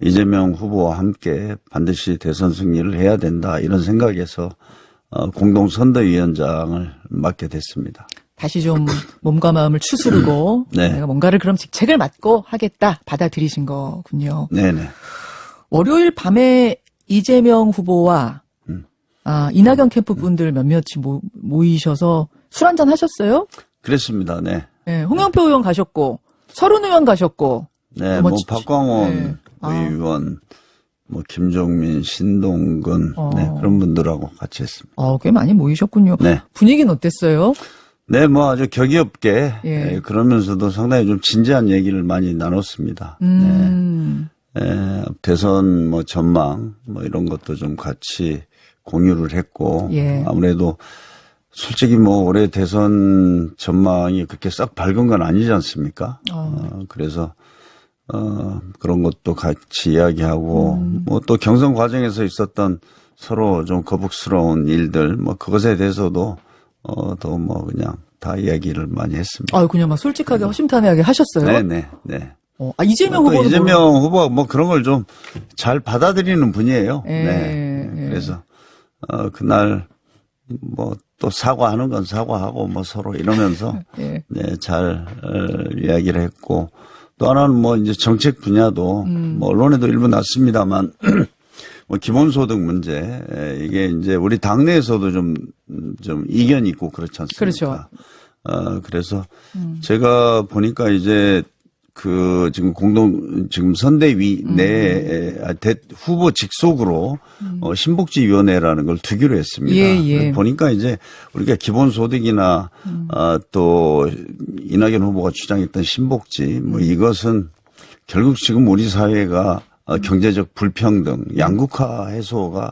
이재명 후보와 함께 반드시 대선 승리를 해야 된다 이런 생각에서 공동선대위원장을 맡게 됐습니다. 다시 좀 몸과 마음을 추스르고 네. 내가 뭔가를 그럼 직책을 맡고 하겠다 받아들이신 거군요. 네네. 월요일 밤에 이재명 후보와 이낙연 캠프 분들 몇몇이 모이셔서 술 한잔 하셨어요? 그랬습니다. 네. 네, 홍영표 의원 가셨고 설훈 의원 가셨고 네, 뭐 뭐 박광원 네. 의원, 뭐 김종민, 신동근, 네, 그런 분들하고 같이 했습니다. 꽤 많이 모이셨군요. 네. 분위기는 어땠어요? 네, 뭐 아주 격이 없게 예. 그러면서도 상당히 좀 진지한 얘기를 많이 나눴습니다. 대선 뭐 전망 뭐 이런 것도 좀 같이 공유를 했고, 예. 아무래도 솔직히 뭐 올해 대선 전망이 그렇게 싹 밝은 건 아니지 않습니까? 그래서 그런 것도 같이 이야기하고, 뭐 또 경선 과정에서 있었던 서로 좀 거북스러운 일들, 뭐 그것에 대해서도 더 뭐 그냥 다 이야기를 많이 했습니다. 그냥 막 솔직하게 허심탄회하게 하셨어요? 네네. 이재명 또 후보는 이재명 후보가 뭐 그런 걸 좀 잘 받아들이는 분이에요. 예, 네. 예. 그래서 그날 뭐 또 사과하는 건 사과하고 뭐 서로 이러면서 예. 네, 잘 이야기를 했고, 또 하나는 뭐 이제 정책 분야도 뭐 언론에도 일부 났습니다만 뭐 기본소득 문제, 이게 이제 우리 당내에서도 좀 이견이 있고 그렇지 않습니까? 그렇죠. 그래서 제가 보니까 이제 지금 선대위 내 후보 직속으로 신복지위원회라는 걸 두기로 했습니다. 예. 보니까 이제 우리가 기본소득이나 또 이낙연 후보가 주장했던 신복지 뭐 이것은 결국 지금 우리 사회가 경제적 불평등, 양극화 해소가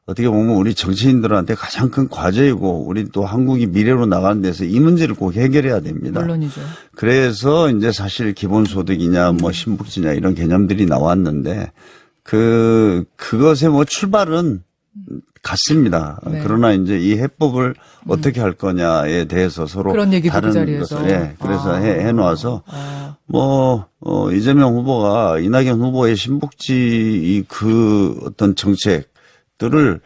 어떻게 보면 우리 정치인들한테 가장 큰 과제이고, 우리 또 한국이 미래로 나가는 데서 이 문제를 꼭 해결해야 됩니다. 물론이죠. 그래서 이제 사실 기본소득이냐 뭐 신복지냐 이런 개념들이 나왔는데, 그것의 뭐 출발은 같습니다. 네. 그러나 이제 이 해법을 어떻게 할 거냐에 대해서 서로 그런 얘기도 다른 그 자리에서. 것을 그래서 해놓아서 이재명 후보가 이낙연 후보의 신복지 어떤 정책들을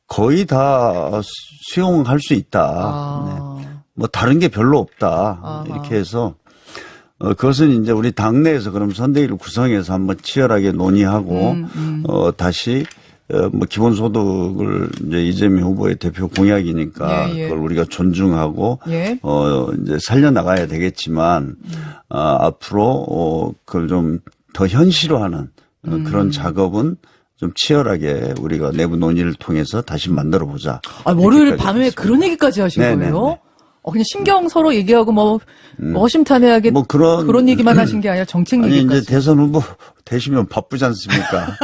거의 다 수용할 수 있다. 네. 뭐 다른 게 별로 없다. 이렇게 해서 그것은 이제 우리 당내에서 그럼 선대위를 구성해서 한번 치열하게 논의하고 다시 뭐 기본소득을 이제 이재명 후보의 대표 공약이니까 예. 그걸 우리가 존중하고 예. 이제 살려나가야 되겠지만 앞으로 그걸 좀 더 현실화하는 그런 작업은 좀 치열하게 우리가 내부 논의를 통해서 다시 만들어 보자. 월요일 밤에 그런 얘기까지 하신 거예요? 그냥 신경 서로 얘기하고 뭐 허심탄회하게 뭐 그런 얘기만 하신 게 아니라 정책 아니, 얘기까지. 이제 대선 후보 되시면 바쁘지 않습니까?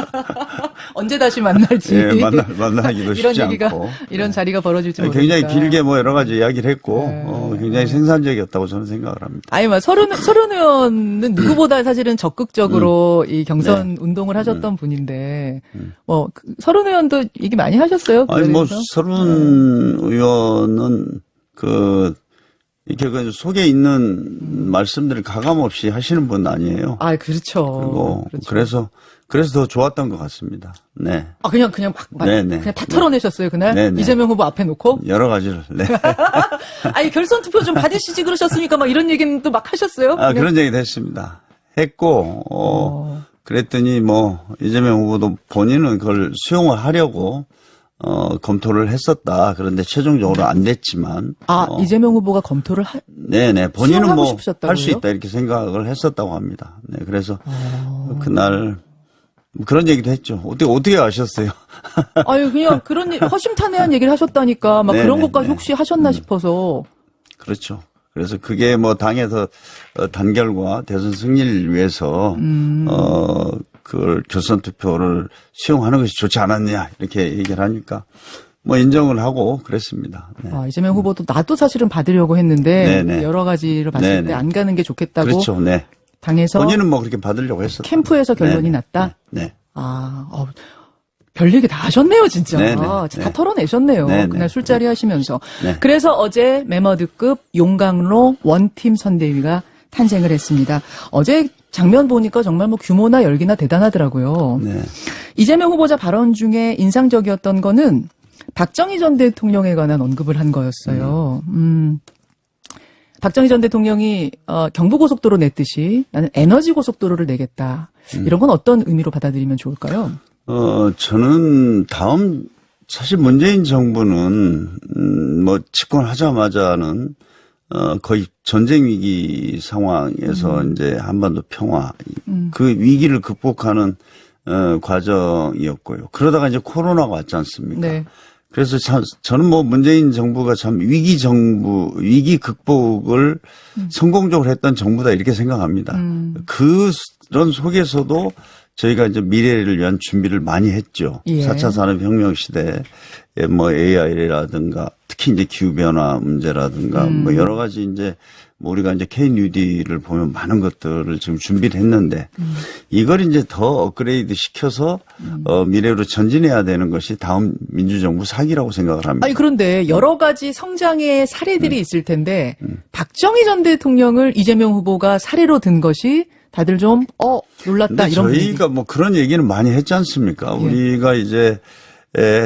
언제 다시 만날지. 예, 만나기도 이런 쉽지 얘기가 않고. 이런 자리가 벌어질지 모르니까. 굉장히 길게 뭐 여러 가지 이야기를 했고, 네. 굉장히 생산적이었다고 저는 생각을 합니다. 아니, 서른 의원은 누구보다 사실은 적극적으로 이 경선 운동을 하셨던 분인데, 서른 의원도 얘기 많이 하셨어요? 아니, 뭐, 그래서? 서른 의원은 이렇게 그 속에 있는 말씀들을 가감없이 하시는 분 아니에요. 아, 그렇죠. 그래서 더 좋았던 것 같습니다. 네. 그냥 네네. 그냥 다 털어내셨어요, 그날? 네네. 이재명 후보 앞에 놓고? 여러 가지를, 네. 아니, 결선 투표 좀 받으시지 그러셨으니까 막 이런 얘기는 또 막 하셨어요? 그런 얘기도 했습니다. 했고, 그랬더니 뭐, 이재명 후보도 본인은 그걸 수용을 하려고, 검토를 했었다. 그런데 최종적으로 안 됐지만. 이재명 후보가 검토를 네네. 본인은 수용하고 뭐, 싶으셨다고요? 할 수 있다. 이렇게 생각을 했었다고 합니다. 네. 그래서, 그날, 그런 얘기도 했죠. 어떻게 아셨어요? 아유, 그냥 허심탄회한 얘기를 하셨다니까, 막 그런 것까지 혹시 하셨나 싶어서. 그렇죠. 그래서 그게 뭐 당에서 단결과 대선 승리를 위해서, 그걸 결선 투표를 수용하는 것이 좋지 않았냐, 이렇게 얘기를 하니까, 뭐 인정을 하고 그랬습니다. 네. 이재명 후보도 나도 사실은 받으려고 했는데, 네네. 여러 가지를 봤을 때 안 가는 게 좋겠다고. 그렇죠. 네. 당에서. 본인은 뭐 그렇게 받으려고 했었다. 캠프에서 결론이 네네. 났다? 네. 별 얘기 다 하셨네요, 진짜. 네네. 다 네. 털어내셨네요. 네네. 그날 술자리 하시면서. 네. 그래서 어제 매머드급 용광로 원팀 선대위가 탄생을 했습니다. 어제 장면 보니까 정말 뭐 규모나 열기나 대단하더라고요. 네. 이재명 후보자 발언 중에 인상적이었던 거는 박정희 전 대통령에 관한 언급을 한 거였어요. 박정희 전 대통령이 경부고속도로 냈듯이 나는 에너지 고속도로를 내겠다. 이런 건 어떤 의미로 받아들이면 좋을까요? 저는 사실 문재인 정부는 뭐 집권하자마자는 거의 전쟁 위기 상황에서 이제 한반도 평화 그 위기를 극복하는 과정이었고요. 그러다가 이제 코로나가 왔지 않습니까? 네. 그래서 저는 뭐 문재인 정부가 참 위기 극복을 성공적으로 했던 정부다 이렇게 생각합니다. 그런 속에서도 저희가 이제 미래를 위한 준비를 많이 했죠. 예. 4차 산업혁명 시대에 뭐 AI라든가 특히 이제 기후변화 문제라든가 뭐 여러 가지 이제 뭐 우리가 이제 K-뉴딜을 보면 많은 것들을 지금 준비를 했는데 이걸 이제 더 업그레이드 시켜서 미래로 전진해야 되는 것이 다음 민주정부 사기라고 생각을 합니다. 아니, 그런데 여러 가지 성장의 사례들이 있을 텐데, 박정희 전 대통령을 이재명 후보가 사례로 든 것이 다들 좀, 놀랐다, 이런 분위기. 저희가 뭐 그런 얘기는 많이 했지 않습니까? 예. 우리가 이제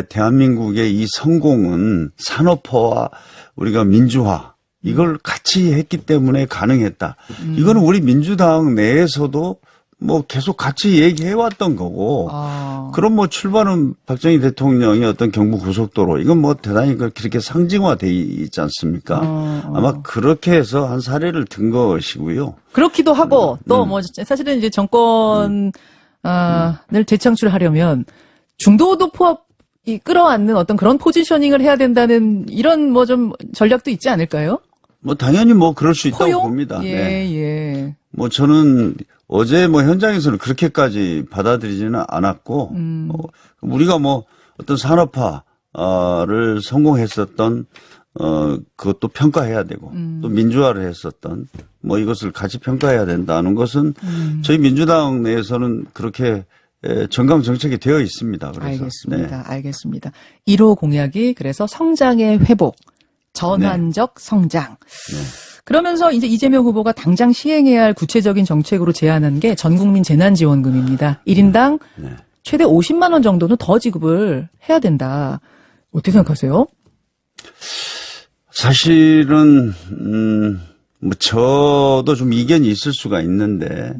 대한민국의 이 성공은 산업화와 우리가 민주화 이걸 같이 했기 때문에 가능했다. 이거는 우리 민주당 내에서도 뭐 계속 같이 얘기해왔던 거고. 그럼 뭐 출발은 박정희 대통령의 어떤 경부고속도로 이건 뭐 대단히 그렇게 상징화돼 있지 않습니까? 아마 그렇게 해서 한 사례를 든 것이고요. 그렇기도 하고, 또 뭐, 사실은 이제 정권을 재창출하려면 중도도 끌어안는 어떤 그런 포지셔닝을 해야 된다는 이런 뭐 좀 전략도 있지 않을까요? 뭐 당연히 뭐 그럴 수 있다고 포용? 봅니다. 예, 네. 예. 뭐 저는 어제 뭐 현장에서는 그렇게까지 받아들이지는 않았고, 우리가 뭐 어떤 산업화를 성공했었던, 그것도 평가해야 되고, 또 민주화를 했었던, 뭐 이것을 같이 평가해야 된다는 것은 저희 민주당 내에서는 그렇게 정강 정책이 되어 있습니다. 그래서. 알겠습니다. 네. 알겠습니다. 1호 공약이 그래서 성장의 회복, 전환적 성장. 그러면서 이제 이재명 후보가 당장 시행해야 할 구체적인 정책으로 제안한 게 전국민 재난지원금입니다. 1인당 최대 50만 원 정도는 더 지급을 해야 된다. 어떻게 생각하세요? 사실은, 뭐 저도 좀 이견이 있을 수가 있는데,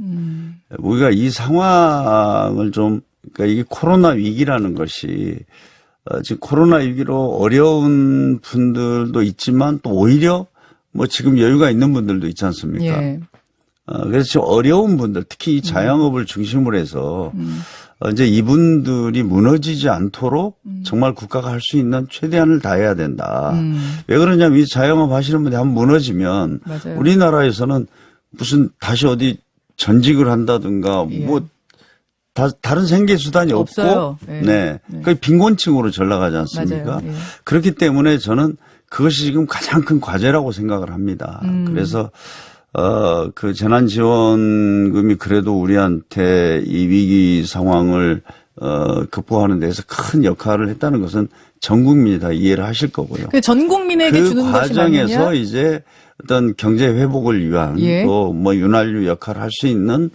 우리가 이 상황을 그러니까 이게 코로나 위기라는 것이, 지금 코로나 위기로 어려운 분들도 있지만 또 오히려 뭐 지금 여유가 있는 분들도 있지 않습니까? 예. 그래서 지금 어려운 분들, 특히 이 자영업을 중심으로 해서, 이제 이분들이 무너지지 않도록 정말 국가가 할 수 있는 최대한을 다해야 된다. 왜 그러냐면 이 자영업 하시는 분들이 한번 무너지면 맞아요. 우리나라에서는 무슨 다시 어디 전직을 한다든가 예. 뭐 다른 생계 수단이 없어요. 없고 예. 네. 거의 빈곤층으로 전락하지 않습니까? 맞아요. 예. 그렇기 때문에 저는 그것이 지금 가장 큰 과제라고 생각을 합니다. 그래서 그 재난지원금이 그래도 우리한테 이 위기 상황을 극복하는 데서 큰 역할을 했다는 것은 전 국민이 다 이해를 하실 거고요. 전 국민에게 그 주는 것이 과정에서 맞느냐? 이제 어떤 경제 회복을 위한 예. 또 뭐 윤활유 역할을 할 수 있는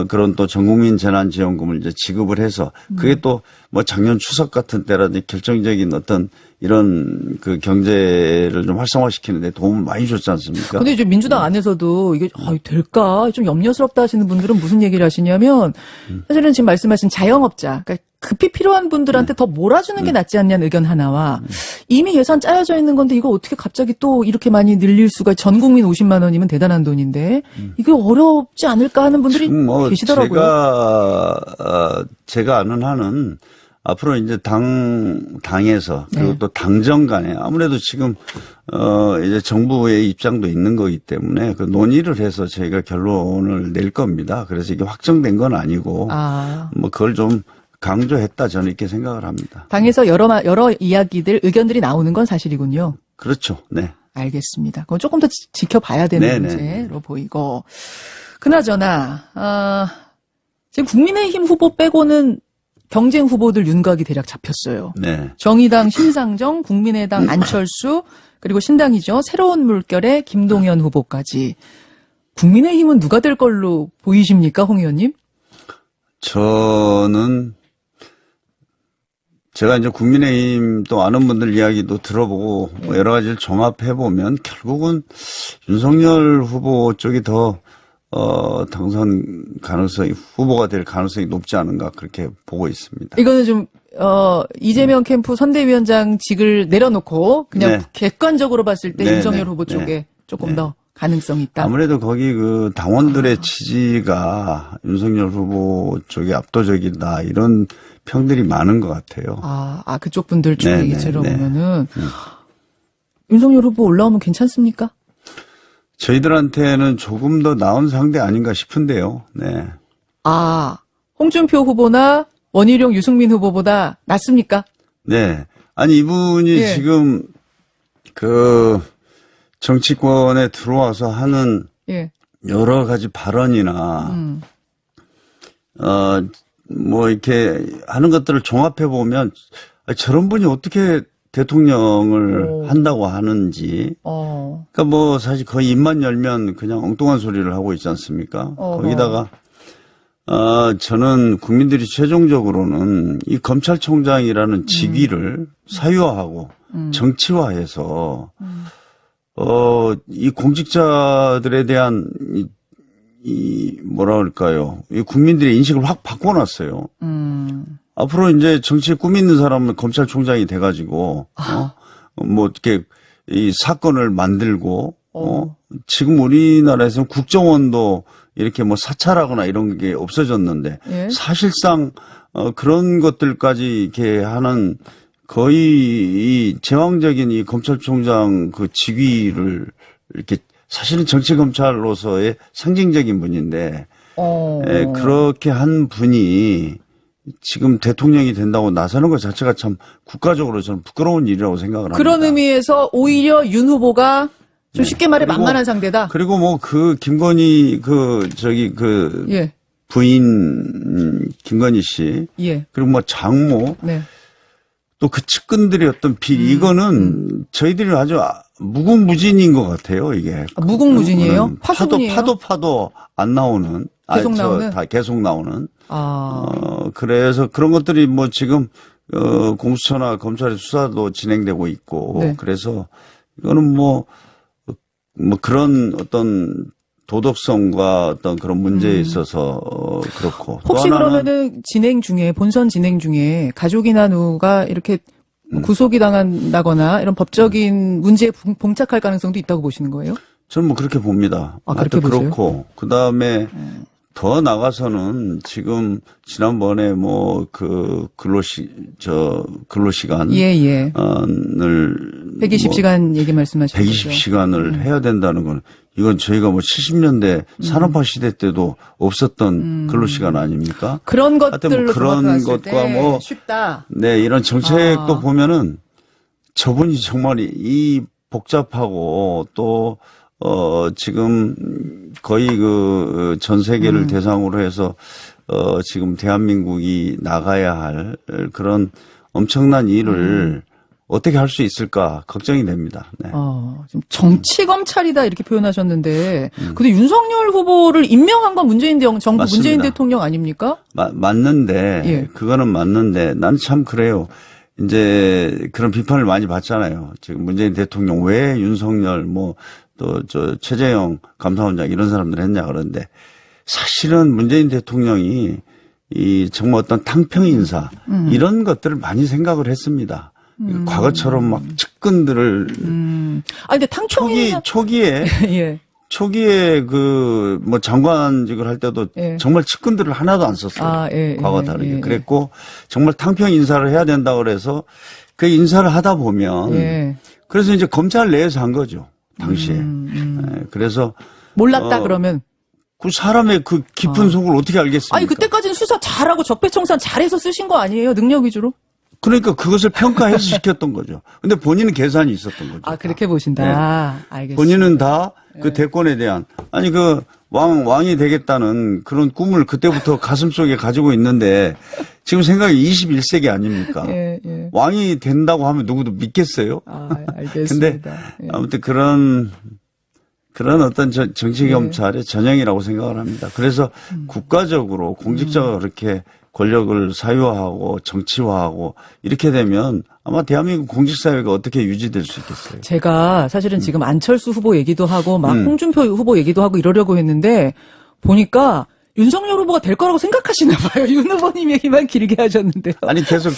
그런 또 전국민 재난지원금을 이제 지급을 해서 그게 또 뭐 작년 추석 같은 때라든지 결정적인 어떤 이런 그 경제를 좀 활성화시키는데 도움을 많이 줬지 않습니까? 근데 이제 민주당 안에서도 이게 될까 좀 염려스럽다 하시는 분들은 무슨 얘기를 하시냐면 사실은 지금 말씀하신 자영업자, 그러니까 급히 필요한 분들한테 더 몰아주는 게 낫지 않냐는 의견 하나와 이미 예산 짜여져 있는 건데 이거 어떻게 갑자기 또 이렇게 많이 늘릴 수가 전 국민 50만 원이면 대단한 돈인데 이게 어렵지 않을까 하는 분들이 뭐 계시더라고요. 제가 아는 한은 앞으로 이제 당에서 그리고 네. 또 당정 간에 아무래도 지금 이제 정부의 입장도 있는 거기 때문에 그 논의를 해서 저희가 결론을 낼 겁니다. 그래서 이게 확정된 건 아니고 뭐 그걸 좀 강조했다 저는 이렇게 생각을 합니다. 당에서 여러 이야기들 의견들이 나오는 건 사실이군요. 그렇죠. 네. 알겠습니다. 그건 조금 더 지켜봐야 되는 네네. 문제로 보이고. 그나저나 지금 국민의힘 후보 빼고는 경쟁 후보들 윤곽이 대략 잡혔어요. 네. 정의당 신상정, 국민의당 안철수, 그리고 신당이죠. 새로운 물결의 김동연 후보까지. 국민의힘은 누가 될 걸로 보이십니까, 홍 의원님? 저는 제가 이제 국민의힘 또 아는 분들 이야기도 들어보고 뭐 여러 가지를 종합해 보면 결국은 윤석열 후보 쪽이 더 당선 가능성이 후보가 될 가능성이 높지 않은가 그렇게 보고 있습니다. 이거는 좀 이재명 캠프 선대위원장직을 내려놓고 그냥 네. 객관적으로 봤을 때 네, 윤석열 네, 후보 쪽에 네. 조금 네. 더 가능성이 있다. 아무래도 거기 그 당원들의 지지가 윤석열 후보 쪽이 압도적이다 이런 평들이 많은 것 같아요. 그쪽 분들 쪽 네, 얘기처럼 네, 네. 보면은 윤석열 후보 올라오면 괜찮습니까? 저희들한테는 조금 더 나은 상대 아닌가 싶은데요. 네. 홍준표 후보나 원희룡, 유승민 후보보다 낫습니까? 네. 아니, 이분이 예. 지금 그 정치권에 들어와서 하는 예. 여러 가지 발언이나, 뭐 이렇게 하는 것들을 종합해 보면 저런 분이 어떻게 대통령을 한다고 하는지. 그러니까 뭐 사실 거의 입만 열면 그냥 엉뚱한 소리를 하고 있지 않습니까? 거기다가 저는 국민들이 최종적으로는 이 검찰총장이라는 직위를 사유화하고 정치화해서 이 공직자들에 대한 이 뭐라 그럴까요? 이 국민들의 인식을 확 바꿔놨어요. 앞으로 이제 정치에 꿈 있는 사람은 검찰총장이 돼가지고 뭐 어떻게 이 사건을 만들고 지금 우리나라에서는 국정원도 이렇게 뭐 사찰하거나 이런 게 없어졌는데 예. 사실상 그런 것들까지 이렇게 하는 거의 이 제왕적인 이 검찰총장 그 직위를 이렇게 사실은 정치검찰로서의 상징적인 분인데 그렇게 한 분이 지금 대통령이 된다고 나서는 것 자체가 참 국가적으로 저는 부끄러운 일이라고 생각을 합니다. 그런 의미에서 오히려 윤 후보가 좀 쉽게 말해 그리고- 만만한 상대다. 그리고 뭐 그 김건희 예. 부인 김건희 씨 예. 그리고 뭐 장모 네. 또 그 측근들의 어떤 이거는 저희들이 아주 무궁무진인 것 같아요, 이게. 무궁무진이에요? 파수분이에요? 파도 안 나오는. 계속 나오는? 다 계속 나오는. 그래서 그런 것들이 뭐 지금, 공수처나 검찰의 수사도 진행되고 있고. 네. 그래서 이거는 뭐 그런 어떤 도덕성과 어떤 그런 문제에 있어서 그렇고. 또 혹시 하나는 그러면은 본선 진행 중에 가족이나 누가 이렇게 구속이 당한다거나 이런 법적인 문제에 봉착할 가능성도 있다고 보시는 거예요? 저는 뭐 그렇게 봅니다. 그렇게 하여튼 보세요? 그렇고 그다음에 더 나가서는 지금 지난번에 뭐 그 근로시간 예. 을 120시간 얘기 말씀하신 거죠. 120시간을 해야 된다는 건 이건 저희가 뭐 70년대 산업화 시대 때도 없었던 근로시간 아닙니까? 그런 하여튼 것들로 뭐 그런 종합해봤을 것과 때 뭐 쉽다. 네, 이런 정책도 아. 보면은 저분이 정말 이 복잡하고 또 지금 거의 그 전 세계를 대상으로 해서 지금 대한민국이 나가야 할 그런 엄청난 일을 어떻게 할 수 있을까 걱정이 됩니다. 네. 지금 정치 검찰이다 이렇게 표현하셨는데, 근데 윤석열 후보를 임명한 건 문재인 정부 맞습니다. 문재인 대통령 아닙니까? 맞는데 예. 그거는 맞는데 난 참 그래요. 이제 그런 비판을 많이 받잖아요. 지금 문재인 대통령 왜 윤석열 뭐 또 최재형 감사원장 이런 사람들 했냐 그러는데 사실은 문재인 대통령이 이 정말 어떤 탕평 인사 이런 것들을 많이 생각을 했습니다. 과거처럼 막 측근들을 근데 탕평이 초기에 예. 그 뭐 장관직을 할 때도 예. 정말 측근들을 하나도 안 썼어요. 과거 다르게. 그랬고 정말 탕평 인사를 해야 된다 그래서 그 인사를 하다 보면 그래서 이제 검찰 내에서 한 거죠. 당시에. 예, 그래서 몰랐다 그러면. 그 사람의 그 깊은 속을 어떻게 알겠습니까? 아니 그때까지는 수사 잘하고 적폐청산 잘해서 쓰신 거 아니에요? 능력 위주로? 그러니까 그것을 평가해서 시켰던 거죠. 근데 본인은 계산이 있었던 거죠. 그렇게 보신다. 알겠습니다. 본인은 다 그 대권에 대한 아니 그 왕이 되겠다는 그런 꿈을 그때부터 가슴속에 가지고 있는데 지금 생각이 21세기 아닙니까? 예. 왕이 된다고 하면 누구도 믿겠어요? 알겠습니다. 근데 아무튼 그런 어떤 정치 검찰의 전형이라고 생각을 합니다. 그래서 국가적으로 공직자가 그렇게 권력을 사유화하고 정치화하고 이렇게 되면 아마 대한민국 공직사회가 어떻게 유지될 수 있겠어요? 제가 사실은 지금 안철수 후보 얘기도 하고 막 홍준표 후보 얘기도 하고 이러려고 했는데 보니까 윤석열 후보가 될 거라고 생각하시나 봐요. 윤 후보님 얘기만 길게 하셨는데요. 아니 계속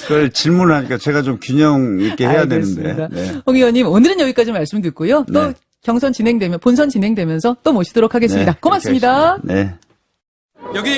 그걸 질문하니까 제가 좀 균형 있게 해야 되는데. 네. 홍 의원님 오늘은 여기까지 말씀 듣고요. 또 네. 본선 진행되면서 또 모시도록 하겠습니다. 네, 고맙습니다. 네. 여기